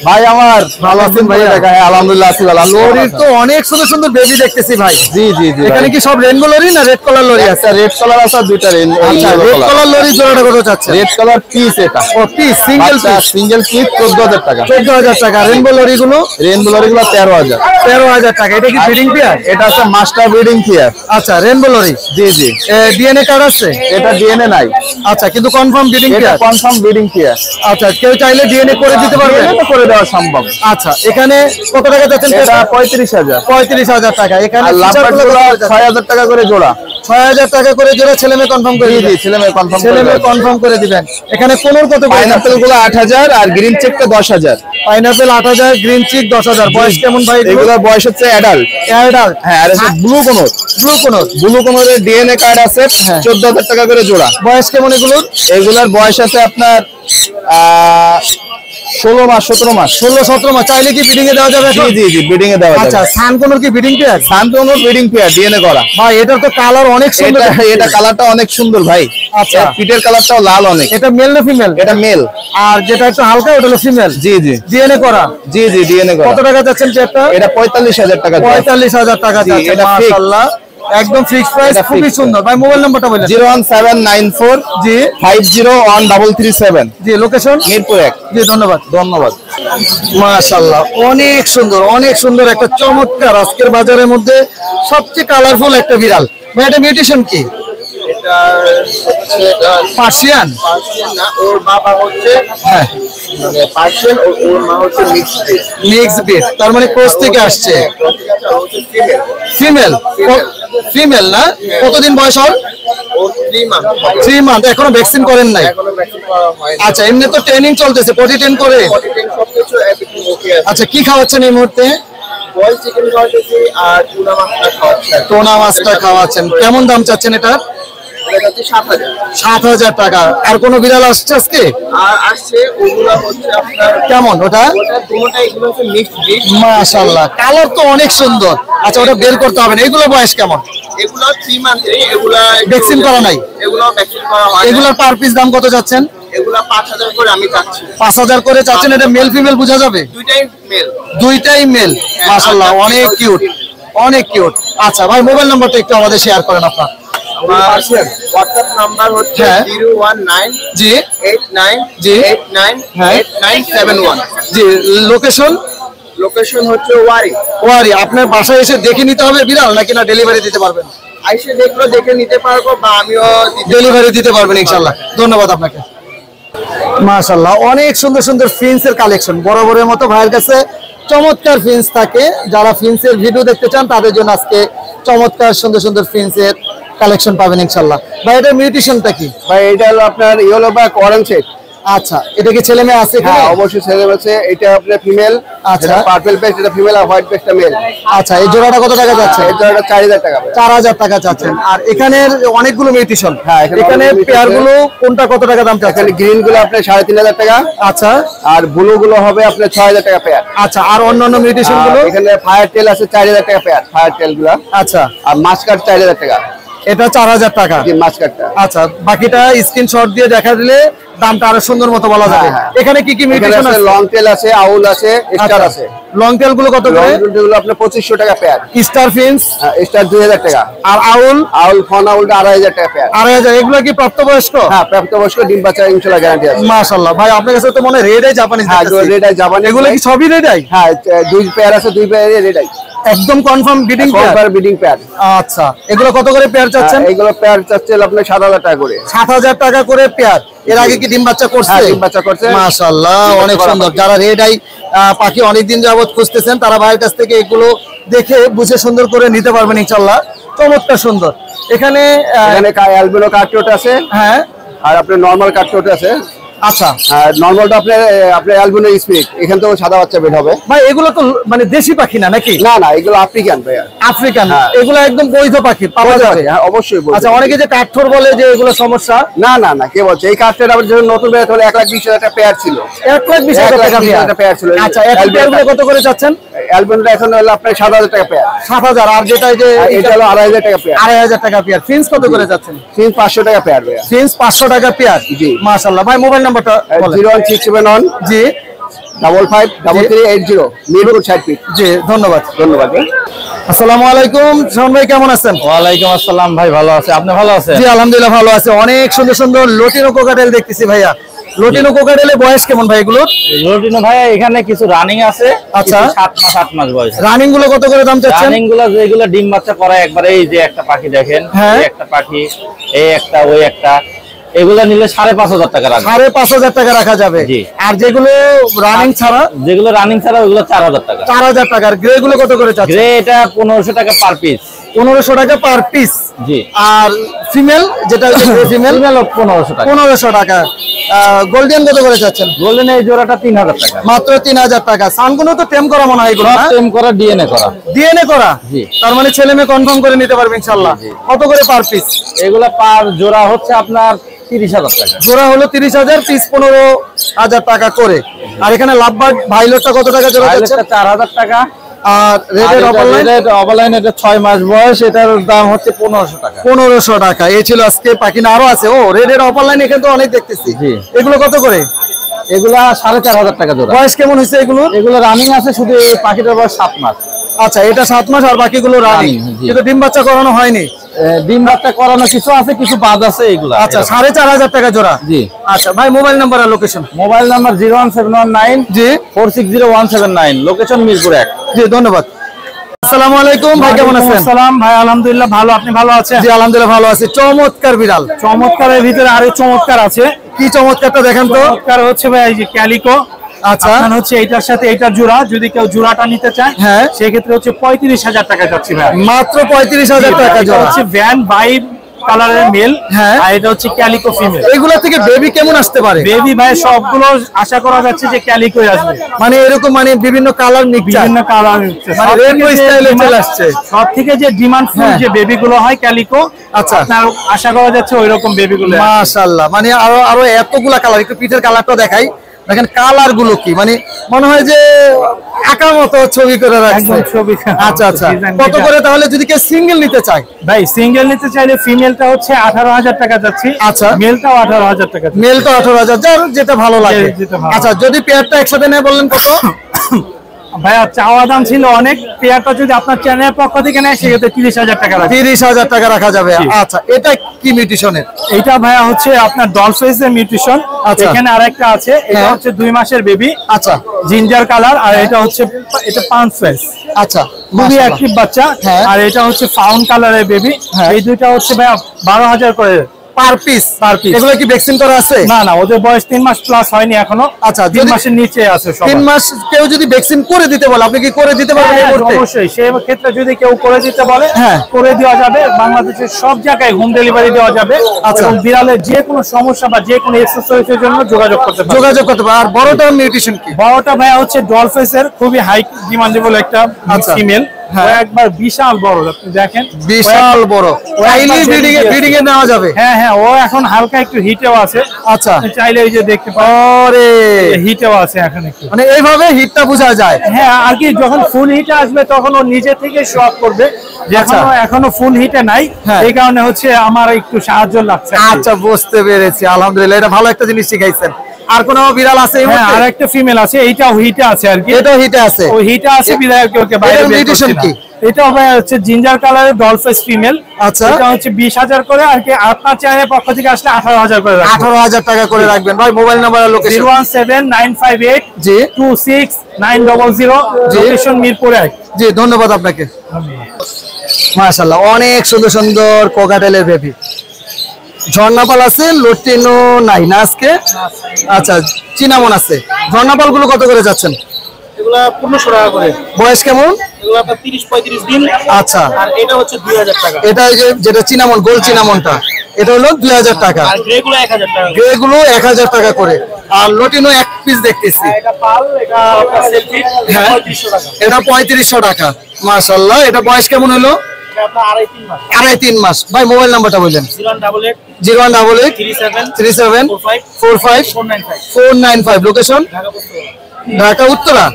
ভাই আমার ভালো আছেন ভাই? আলহামদুলিল্লাহ আছি ভালো। লরির তো অনেক সুন্দর সুন্দর বেবি দেখতেছি ভাই। জি জি জি। এখানে কি সব রেনবো লরি না রেড কালার লরি আছে? রেড কালার আছে, দুইটা আচ্ছা, রেড কালার লরি জোড়াটা কত চাচ্ছে? রেড কালার পিস এটা। ও piece, single piece. Single piece 14000 টাকা। 14000 টাকা। রেনবো লরি গুলো? রেনবো লরি গুলো 13000। 13000 টাকা। এটা কি ব্রিডিং পেয়ার? এটা আছে মাস্টার ব্রিডিং পেয়ার। আচ্ছা, রেনবো লরি। জি জি। ডিএনএ কার্ড আছে? এটা ডিএনএ নাই। আচ্ছা, কিন্তু কনফার্ম ব্রিডিং এটা পেয়ার? Confirm breeding pair. আচ্টা, কেউ চাইলে ডিএনএ করে দিতে পারবে? এটা করে দেওয়া সম্ভব। আচ্ছা, এখানে কত টাকা যাচ্ছেন? এটা 35000। 35000 টাকা। এখানে আর লাভবার্ডগুলো 6000 টাকা করে জোড়া। 6000 টাকা করে জোড়া। ছেলে মেয়ে কনফার্ম করে দিবেন? ছেলে মেয়ে কনফার্ম ছেলে মেয়ে কনফার্ম করে দিবেন। এখানে কোনোর কত? পাইনাপেল গুলো 8000 আর গ্রিন চেকটা 10000। Pineapple 8000, green cheek 10000। বয়স কেমন ভাই? এগুলোর বয়স হচ্ছে অ্যাডাল্ট। অ্যাডাল্ট। হ্যাঁ, আর আছে ব্লু কোনর। ব্লু কোনরের ডিএনএ কার্ড আছে 14000 টাকা করে জোড়া। বয়স কেমন এগুলোর? এগুলোর বয়স আছে আপনার 16 মাস 17 মাস। 16-17 মাস। চাইলে কি ব্রিডিং এ দেওয়া যাবে? জি জি জি, ব্রিডিং এ দেওয়া যাবে। আচ্ছা, সান কোনর কি breeding pair? Shantanu breeding pair DNA করা। ভাই এটার তো কালার অনেক সুন্দর। এটা কালারটা অনেক সুন্দর ভাই। আচ্ছা, পিটের কালারটাও লাল অনেক। এটা মেল না ফিমেল? এটা মেল। আর যেটা একটু হালকা ওটা হলো ফিমেল। জি জি। ডিএনএ করা? জি জি, ডিএনএ করা। কত টাকা যাচ্ছেন পেয়ারটা? এটা 45000 টাকা। 45000 টাকা জি, যাচ্ছে। এটা fixed। মাশাআল্লাহ, একদম ফিক্স প্রাইস। এটা খুবই fixed। সুন্দর ভাই। মোবাইল নাম্বারটা বলেন? 01794 জি 501337। জি। লোকেশন? মিরপুর 1। জি, ধন্যবাদ। ধন্যবাদ। মাশাআল্লাহ, অনেক সুন্দর, অনেক সুন্দর একটা চমৎকার আজকের বাজারের মধ্যে সবচেয়ে কালারফুল একটা বিড়াল। ভাই এটা মিউটেশন কি? পার্সিয়ান? না, ওর বাবা হচ্ছে হ্যাঁ, পার্সিয়ান, ওর মা হচ্ছে মিক্সড মিক্স ব্রিড। তার মানে ক্রস থেকে আসছে। ফিমেল? ফিমেল না? কতদিন বয়স ওর? ওর 3 মান্থ 3 মান্থ। এখনো ভ্যাকসিন করেন নাই? এখনো ভ্যাকসিন করা হয়নি। আচ্ছা, এমনি তো ট্রেনিং চলতেছে, পটি ট্রেন করে? সবকিছু এভরিথিং ওকে আছে। আচ্ছা, কি খাওয়াচ্ছেন এই মুহূর্তে? বয়েল চিকেন খাওয়াতেছি আর টুনা মাছটা খাওয়াচ্ছি। টোনা মাছটা খাওয়াচ্ছেন। কেমন দাম চাচ্ছেন এটার? এটা হচ্ছে 7000। 7000 টাকা। আর কোনো বিড়াল আসছে আজকে? আর আসছে ওগুলা হচ্ছে আপনার কেমন ওটা? ওটা দুটোটা এগুলো হচ্ছে মিক্সড ব্রিড। মাশাআল্লাহ, কালার তো অনেক সুন্দর। আচ্ছা, ওটা বের করতে হবে না। এগুলো বয়স কেমন? এগুলো 3 মান্থ। এগুলা ভ্যাকসিন করা নাই? এগুলো ভ্যাকসিন করা হয়। এগুলোর পার পিস দাম কত যাচ্ছেন? এগুলা 5000 করে আমি চাচ্ছি। 5000 করে চাচ্ছেন। এটা মেল ফিমেল বোঝা যাবে? দুইটাই মেল। দুইটাই মেল। মাশাআল্লাহ, অনেক কিউট, অনেক কিউট। আচ্ছা ভাই, মোবাইল নাম্বারটা একটু আমাদের শেয়ার করেন আপনার। হোয়াটসঅ্যাপ নাম্বার হচ্ছে হ্যাঁ। 019 জি 89 জি 89 হ্যাঁ। 8971। জি। লোকেশন? লোকেশন হচ্ছে ওয়ারি। ওয়ারি। আপনার বাসায় এসে দেখে নিতে হবে বিড়াল, নাকি না ডেলিভারি দিতে পারবেন? আইসে দেখলো দেখে নিতে পারবো বা আমিও ডেলিভারি দিতে পারবেন ইনশাআল্লাহ। ধন্যবাদ আপনাকে। মাশাআল্লাহ, অনেক সুন্দর সুন্দর ফিন্সের কালেকশন। বরাবরের মতো ভাইয়ের কাছে চমৎকার ফিন্স থাকে। যারা ফিন্সের ভিডিও দেখতে চান তাদের জন্য আজকে চমৎকার সুন্দর সুন্দর ফিন্সের কালেকশন পাবেন ইনশাআল্লাহ। ভাই এটা মিউটেশনটা কি? ভাই এটা হলো আপনার ইয়েলো বা অরেঞ্জ চেক। আচ্ছা, এটা কি ছেলে মেয়ে আছে? হ্যাঁ, অবশ্যই ছেলে আছে। এটা আপনার ফিমেল। আচ্ছা। পার্পল পেস্ট এটা ফিমেল আর হোয়াইট পেস্টটা মেল। আচ্ছা, এই জোড়াটা কত টাকা যাচ্ছে? এটা 4000 টাকা। 4000 টাকা চাচ্ছেন। আর এখানের অনেকগুলো মিউটেশন। হ্যাঁ, এখানে পেয়ার গুলো কোনটা কত টাকা দাম চাচ্ছেন? এখানে গ্রিন গুলো আপনার 3500 টাকা। আচ্ছা। আর ব্লু গুলো হবে আপনার 6000 টাকা পেয়ার। আচ্ছা, আর অন্যান্য মিউটেশন গুলো? এখানে ফায়ার টেল আছে 4000 টাকা পেয়ার, ফায়ার টেল গুলো। আচ্ছা। আর মাস্কাট 4000 টাকা। এটা 4000 টাকা। জি, মাস্কাটটা। আচ্ছা, বাকিটা স্ক্রিনশট দিয়ে দেখা দিলে দামটা আরো সুন্দর মতো বলা যাবে। হ্যাঁ। এখানে কি কি এখানে মিউটেশন আছে? লং টেল আছে, আউল আছে, স্টার আছে। লং টেল গুলো কত লং করে? টেল গুলো আপনার 2500 টাকা পেয়ার। স্টার ফিন্স? স্টার 2000 টাকা। আর আউল? আউল ফন আউলটা 2500 টাকা পেয়ার। 2500। এগুলো কি প্রাপ্তবয়স্ক? হ্যাঁ, প্রাপ্তবয়স্ক, ডিম বাচ্চা ইনশাআল্লাহ গ্যারান্টি আছে। মাশাআল্লাহ ভাই, আপনার কাছে তো মনে হয় রেড আই জাপানিজ। হ্যাঁ, রেড আই জাপানি। এগুলো কি সবই রেড আই? হ্যাঁ, 2 পেয়ার আছে, 2 পেয়ারে রেড আই। একদম confirm breeding pair? Confirm breeding pair. আচ্ছা, এগুলো কত করে পেয়ার চাচ্ছেন? এগুলো পেয়ার চাচ্ছেন আপনার 7000 টাকা করে। 7000 টাকা করে পেয়ার। এর আগে কি ডিম বাচ্চা করছে? হ্যাঁ, ডিম বাচ্চা করছে। মাশাআল্লাহ, অনেক সুন্দর। যারা রেড আই পাখি অনেকদিন যাবত খুঁজতেছেন তারা ভাইয়ের কাছ থেকে এগুলো দেখে বুঝে সুন্দর করে নিতে পারবেন ইনশাআল্লাহ। চমৎকার সুন্দর। এখানে এখানে অ্যালবিনো কাটটোট আছে। হ্যাঁ। আর আপনার নরমাল কাটটোট আছে। আচ্ছা, আর নরমালটা আপনার অ্যালবিনো স্পিরিট, এখান থেকে সাদা বাচ্চা বের হবে। ভাই এগুলো তো মানে দেশি পাখি না নাকি? না না, এগুলো আফ্রিকান ভাইয়া। আফ্রিকান, এগুলো একদম বৈধ পাখি, পাওয়া যাবে? হ্যাঁ অবশ্যই। আচ্ছা, অনেকে যে কাঠঠোর বলে যে এগুলো সমস্যা। না না না, কে বলছে? এই কাঠটা আবার যখন নতুন বের হলো 1,20,000 টাকা পেয়ার ছিল। 1,20,000 টাকা পেয়ার ছিল। আচ্ছা, এখন পেয়ারগুলো কত করে যাচ্ছেন? অ্যালবিনোটা এখন হলো আপনার 7,000 টাকা পেয়ার। 7,000। আর যেটা এই যে এটা হলো 2,500 টাকা পেয়ার। 2,500 টাকা পেয়ার। ফিন্স কত করে যাচ্ছেন? ফিন্স 500 টাকা পেয়ার ভাইয়া। ফিন্স 500 টাকা পেয়ার। জি মাশাআল্লাহ। ভাই মোবাইল নাম্বারটা বলেন। 01671 জি 553380 মিরপুর 60 ফিট। জি, ধন্যবাদ। ধন্যবাদ। আসসালামু আলাইকুম শোন ভাই, কেমন আছেন? ওয়ালাইকুম আসসালাম ভাই, ভালো আছে, আপনি ভালো আছেন? জি আলহামদুলিল্লাহ ভালো আছে। অনেক সুন্দর সুন্দর লটিনো কোকাটেল দেখতেছি ভাইয়া। লটিনো কোকাটেলের বয়স কেমন ভাই এগুলো? লটিনো ভাই এখানে কিছু রানিং আছে। আচ্ছা, 7 মাস বয়স। রানিং গুলো কত করে দাম চাচ্ছেন? রানিং গুলো যেগুলো ডিম বাচ্চা করে একবারে, এই যে একটা পাখি দেখেন, হ্যাঁ। এই একটা পাখি, এই একটা, ওই একটা, এগুলা নিলে 5,500 টাকা রাখবে। 5,500 টাকা রাখা যাবে। জি। আর যেগুলো রানিং ছাড়া? যেগুলো রানিং ছাড়া ওগুলো 4,000 টাকা। 4,000 টাকা। আর গ্রে গুলো কত করে চাচ্ছেন? গ্রে এটা 1,500 টাকা পার পিস। 1,500 টাকা পার পিস। জি। আর ফিমেল যেটা ফিমেল 1,500 টাকা। 1,500 টাকা। গোল্ডেন কত করে চাচ্ছেন? গোল্ডেন এই জোড়াটা 3,000 টাকা। মাত্র 3,000 টাকা। সানগুলো তো টেম করা মনে হয় এগুলো না? টেম করা, ডিএনএ করা। ডিএনএ করা? জি। তার মানে ছেলে মেয়ে কনফার্ম করে নিতে পারবে ইনশাআল্লাহ। কত করে পার পিস? এগুলা পার জোড়া হচ্ছে আপনার 30,000 টাকা। জোড়া হলো 30,000, পিস 15,000 টাকা করে। আর এখানে লাভবার্ড ভাইলটটা কত টাকা জোড়া যাচ্ছে? 4,000 টাকা। আর রেডের অপারলাইন? রেড অফলাইন এটা 6 মাস বয়স, এটার দাম হচ্ছে 1,500 টাকা। 1,500 টাকা। এই ছিল আজকে পাখি, না আরো আছে? ও রেডের অপারলাইন এখানে তো অনেক দেখতেছি। জি। এগুলো কত করে? এগুলা 4,500 টাকা জোড়া। বয়স কেমন হয়েছে এগুলো? এগুলো রানিং আছে, শুধু এই পাখিটার বয়স 7 মাস। আচ্ছা, এটা 7 মাস আর বাকিগুলো রানিং। জি। কিন্তু ডিম বাচ্চা করানো হয়নি? ডিম বাচ্চা করানো কিছু আছে, কিছু বাদ আছে এগুলা। আচ্ছা, 4,500 টাকা জোড়া। জি। আচ্ছা ভাই, মোবাইল নাম্বার আর লোকেশন? মোবাইল নাম্বার 01719 জি 460179, লোকেশন মিরপুর 1। জি ধন্যবাদ। আসসালামু আলাইকুম ভাই, কেমন আছেন? আসসালাম ভাই, আলহামদুলিল্লাহ ভালো, আপনি ভালো আছেন? জি আলহামদুলিল্লাহ ভালো আছি। চমৎকার বিড়াল। চমৎকারের ভিতরে আরো চমৎকার আছে। কি চমৎকারটা দেখেন তো। চমৎকার হচ্ছে ভাই এই যে ক্যালিকো। আচ্ছা, আপনার হচ্ছে এইটার সাথে এইটার জোড়া, যদি কেউ জোড়াটা নিতে চায় হ্যাঁ, সেক্ষেত্রে হচ্ছে 35,000 টাকা যাচ্ছে ভাই। মাত্র 35,000 টাকা এটা জোড়া। হচ্ছে ভ্যান বাই কালারের মেল, হ্যাঁ। আর এটা হচ্ছে ক্যালিকো ফিমেল। এগুলা থেকে বেবি কেমন আসতে পারে? বেবি ভাই সবগুলো আশা করা যাচ্ছে যে ক্যালিকোই আসবে। মানে এরকম মানে বিভিন্ন কালার মিক্সচার, বিভিন্ন কালার মানে রেনবো স্টাইলে চলে আসছে। সব থেকে যে ডিমান্ড ফুল হ্যাঁ। যে বেবি গুলো হয় ক্যালিকো, আচ্ছা, আপনার আশা করা যাচ্ছে ওই রকম বেবি গুলো। মাশাআল্লাহ। মানে আরো আরো এতগুলা কালার। একটু পিঠের কালারটা দেখাই, দেখেন কালার গুলো কি, মানে মনে হয় যে আঁকার মতো ছবি করে রাখছে। একদম ছবি। আচ্ছা আচ্ছা, কত করে তাহলে যদি কেউ সিঙ্গেল নিতে চায়? ভাই সিঙ্গেল নিতে চাইলে ফিমেলটা হচ্ছে 18,000 টাকা যাচ্ছে। আচ্ছা, মেলটাও 18,000 টাকা। মেল তো 18,000, যার যেটা ভালো লাগে। যেটা ভালো। আচ্ছা, যদি পেয়ারটা একসাথে নেয় বললেন কত? ভাইয়া চাওয়া দাম ছিল অনেক, পেয়ারটা যদি আপনার চ্যানেলের পক্ষ থেকে নেয় সেক্ষেত্রে 30,000 টাকা রাখবে। 30,000 টাকা রাখা যাবে। আচ্ছা, এটা কি মিউটেশনের? এইটা ভাইয়া হচ্ছে আপনার ডলফেসের মিউটেশন। আচ্ছা। এখানে আরেকটা আছে, এটা হ্যাঁ। হচ্ছে 2 মাসের বেবি। আচ্ছা জিঞ্জার কালার, আর এটা হচ্ছে এটা পাঁচ ফেস। আচ্ছা, খুবই মাশাআল্লাহ। অ্যাক্টিভ বাচ্চা। হ্যাঁ। আর এটা হচ্ছে ফাউন্ড কালারের বেবি। হ্যাঁ। এই দুইটা হচ্ছে ভাইয়া 12,000 করে পার পিস। Per piece. এগুলো কি ভ্যাকসিন করা আছে? না না, ওদের বয়স 3 মাস প্লাস হয়নি এখনো। আচ্ছা, 3 মাসের নিচে আছে সব। 3 মাস কেউ যদি ভ্যাকসিন করে দিতে বলে, আপনি কি করে দিতে পারবেন এই মুহূর্তে? অবশ্যই, সেই ক্ষেত্রে যদি কেউ করে দিতে বলে হ্যাঁ। করে দেওয়া যাবে। বাংলাদেশের সব জায়গায় হোম ডেলিভারি দেওয়া যাবে। আচ্ছা। এবং বিড়ালের যে কোনো সমস্যা বা যে কোনো এক্সারসাইজের জন্য যোগাযোগ করতে পারবে। যোগাযোগ করতে পারে। আর বড়টার মিউটেশন কি? বড়টা ভাইয়া হচ্ছে ডলফেসের খুবই হাই ডিমান্ডেবল একটা আচ্ছা। ফিমেল। হ্যাঁ। একবার বিশাল বড়, আপনি দেখেন বিশাল বড়। চাইলে ব্রিডিং এ নেওয়া যাবে। হ্যাঁ হ্যাঁ, ও এখন হালকা একটু হিটেও আছে। আচ্ছা, আপনি চাইলে এই যে দেখতে পারেন ওরে হিটেও আছে এখন একটু। মানে এইভাবে হিটটা বোঝা যায়। হ্যাঁ, আর কি যখন ফুল হিটে আসবে তখন ও নিজে থেকে শো আপ করবে যে আচ্ছা। এখনো ফুল হিটে নাই। হ্যাঁ। এই কারণে হচ্ছে আমার একটু সাহায্য লাগছে। আচ্ছা, বুঝতে পেরেছি। আলহামদুলিল্লাহ, এটা ভালো একটা জিনিস শিখাইছেন। আর কোন বিড়াল আছে এই হ্যাঁ, মুহূর্তে? আর একটা ফিমেল আছে, এইটাও হিটে আছে আর কি। এটাও হিটে আছে। ও হিটে আছে বিদায় ওকে বাইরে এটার বের mutation করছি না। কি? এটাও ভাই হচ্ছে জিঞ্জার কালারের ডলফেস ফিমেল। আচ্ছা। এটা হচ্ছে 20,000 করে আর কি। আপনার চ্যানেলের পক্ষ থেকে আসলে 18,000 করে রাখবেন। 18,000 টাকা করে রাখবেন। ভাই মোবাইল নাম্বার আর লোকেশন? 017-958 জি 26-900, লোকেশন মিরপুর 1। জি, ধন্যবাদ আপনাকে। মাশাআল্লাহ, অনেক সুন্দর সুন্দর কোকাটেলের বেবি। ঝর্ণাপাল আছে, লটিনো নাই না আজকে? আচ্ছা, চিনামন আছে। ঝর্ণাপাল গুলো কত করে যাচ্ছেন? এগুলা 1500 টাকা করে। বয়স কেমন? এগুলা আপনার 30-35 দিন। আচ্ছা, আর এটা হচ্ছে 2000 টাকা। এটা যেটা চিনামন, গোল চিনামনটা, এটা হলো 2000 টাকা। আর গ্রে গুলো 1000 টাকা। গ্রে গুলো 1000 টাকা করে। আর লটিনো এক পিস দেখতেছি। এটা পাল, এটা আপনার সেলফি, হ্যাঁ 3500 টাকা। এটা 3500 টাকা। মাশাআল্লাহ। এটা বয়স কেমন হলো? এটা আপনার 2.5-3 মাস। 2.5-3 মাস। ভাই মোবাইল নাম্বারটা বললেন। 018 018 37 37 45 45 495 495। লোকেশন ঢাকা পুস্তকালয়। ঢাকা উত্তরা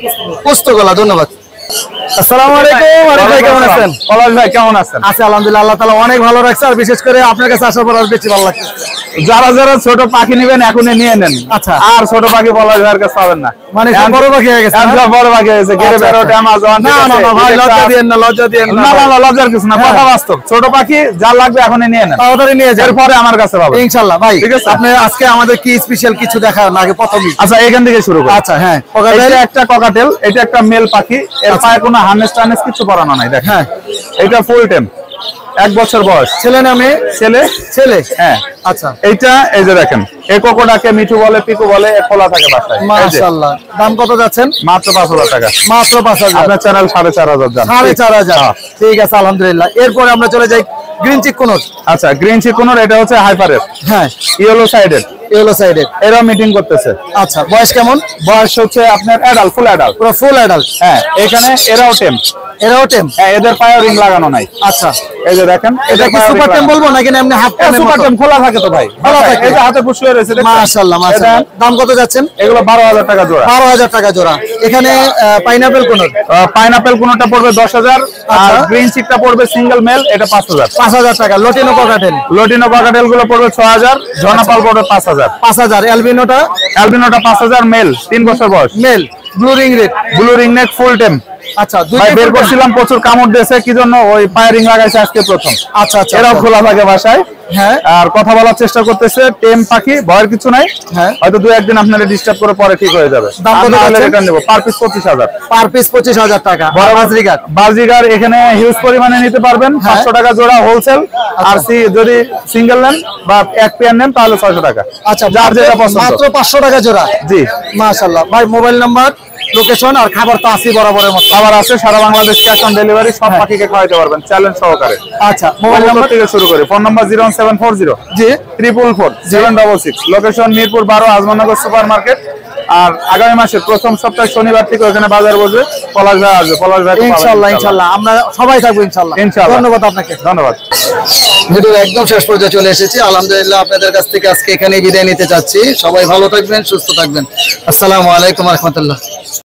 পুস্তকলা। ধন্যবাদ। আসসালামু আলাইকুম। আরিফ ভাই কেমন আছেন? পলাশ ভাই কেমন আছেন? আছি আলহামদুলিল্লাহ, আল্লাহ তাআলা অনেক ভালো রাখছে। আর বিশেষ করে আপনার কাছে আসার পর আর বেশি ভালো লাগছে। যারা যারা ছোট পাখি নেবেন এখনই নিয়ে নেন। আচ্ছা। আর ছোট পাখি পলাশ ভাইয়ের কাছে পাবেন না, মানে সব বড় পাখি হয়ে গেছে না? সব বড় পাখি হয়েছে। গেরে আচ্ছা, বেরোটে আমাজন। না না না ভাই, লজ্জা দিয়েন না, লজ্জা দিয়েন না। না না না, লজ্জার কিছু না, কথা বাস্তব। ছোট পাখি যা লাগবে এখনই নিয়ে নেন, তাড়াতাড়ি নিয়ে যান, এরপরে আমার কাছে পাবেন ইনশাআল্লাহ। ভাই ঠিক আছে। আপনি আজকে আমাদের কি স্পেশাল কিছু দেখান আগে প্রথমেই? আচ্ছা, এখান থেকে শুরু করি। আচ্ছা হ্যাঁ, এটা একটা ককাটেল, এটা একটা মেল পাখি। এর পায়ে কোনো হার্নেস টার্নেস কিছু পরানো নাই। দেখেন হ্যাঁ, এটা ফুল টেম, 1 বছর বয়স। ছেলে না মেয়ে? ছেলে। ছেলে। হ্যাঁ। আচ্ছা এইটা এই যে দেখেন, এই কোকোটাকে মিঠু বলে, পিকু বলে, খোলা থাকে বাসায়। এই যে, মাশাআল্লাহ। দাম কত যাচ্ছেন? মাত্র 5000 টাকা। মাত্র 5000। আপনার চ্যানেল 4500 জান। 4500। ঠিক আছে আলহামদুলিল্লাহ। এরপরে আমরা চলে যাই গ্রিন চিক কোনর। আচ্ছা, গ্রিন চিকনের এটা হচ্ছে হাইপারের, হ্যাঁ ইয়েলো সাইডের। ইয়েলো সাইডের। এরাও মিটিং করতেছে। আচ্ছা, বয়স কেমন? বয়স হচ্ছে আপনার অ্যাডাল্ট, ফুল অ্যাডাল্ট। পুরো ফুল অ্যাডাল্ট। হ্যাঁ, এখানে এরাও টেম। এরাও টেম? হ্যাঁ, এদের পায়ে রিং লাগানো নাই। আচ্ছা, এই যে দেখেন, এটা কি সুপার টেম বলবো নাকি এমনি হাফ টেম? সুপার টেম খোলা থাকে তো ভাই, খোলা থাকে। এই যে হাতে পুশ হয়ে রয়েছে। মাশাআল্লাহ মাশাআল্লাহ। দাম কত যাচ্ছেন? এগুলো 12000 টাকা জোড়া। 12000 টাকা জোড়া। এখানে পাইনাপেল কোনর। পাইনাপেল কোনটা পড়বে 10000, আর আচ্ছা। গ্রিন চিকটা পড়বে সিঙ্গেল মেল, এটা 5000। 5000 টাকা। লটিনো ককাটেল। লটিনো ককাটেল গুলো পড়বে 6000, ঝর্ণাপাল পড়বে 5000। 5000। অ্যালবিনোটা? অ্যালবিনোটা 5000 মেল, 3 বছর বয়স। Male. Blue ring red. Blue ring neck full tame. আচ্ছা, ভাই বের করছিলাম, প্রচুর কামড় দিয়েছে, কি জন্য ওই পায়ে রিং লাগাইছে আজকে প্রথম। আচ্ছা আচ্ছা। এরাও খোলা থাকে বাসায়। হ্যাঁ। আর কথা বলার চেষ্টা করতেছে, টেম পাখি, ভয়ের কিছু নাই। হ্যাঁ। হয়তো 2-1 দিন আপনারা ডিস্টার্ব করে পরে ঠিক হয়ে যাবে। দাম কত যাচ্ছে? রিটার্ন নেব, পার পিস 25000। পার পিস 25000 টাকা। বড় বাজরিগার, বাজরিগার এখানে হিউজ পরিমাণে নিতে পারবেন। হ্যাঁ। 500 টাকা জোড়া হোলসেল। আর যদি সিঙ্গেল নেন বা এক পেয়ার নেন তাহলে 600 টাকা। আচ্ছা, যার যেটা পছন্দ। মাত্র 500 টাকা জোড়া। জি। মাশাআল্লাহ। ভাই মোবাইল নাম্বার, লোকেশন আর খাবার তো আছে বরাবরের মতো। খাবার আছে সারা বাংলাদেশ, ক্যাশ অন ডেলিভারি, সব পাখিকে খাওয়াতে পারবেন চ্যালেঞ্জ সহকারে। আচ্ছা, মোবাইল নাম্বার থেকে শুরু করি। ফোন নাম্বার 01740 জি 444 766। Location Mirpur 12, Azmanagar super market. আর আগামী মাসের প্রথম সপ্তাহে শনিবার থেকে ওখানে বাজার বসবে। পলাশ ভাই আসবে, পলাশ ভাই ইনশাআল্লাহ ইনশাআল্লাহ আমরা সবাই থাকবো ইনশাআল্লাহ। ইনশাআল্লাহ। ধন্যবাদ আপনাকে। ধন্যবাদ। ভিডিও একদম শেষ পর্যায়ে চলে এসেছি। আলহামদুলিল্লাহ আপনাদের কাছ থেকে আজকে এখানেই বিদায় নিতে চাচ্ছি। সবাই ভালো থাকবেন, সুস্থ থাকবেন। আসসালামু আলাইকুম ওয়া রাহমাতুল্লাহ।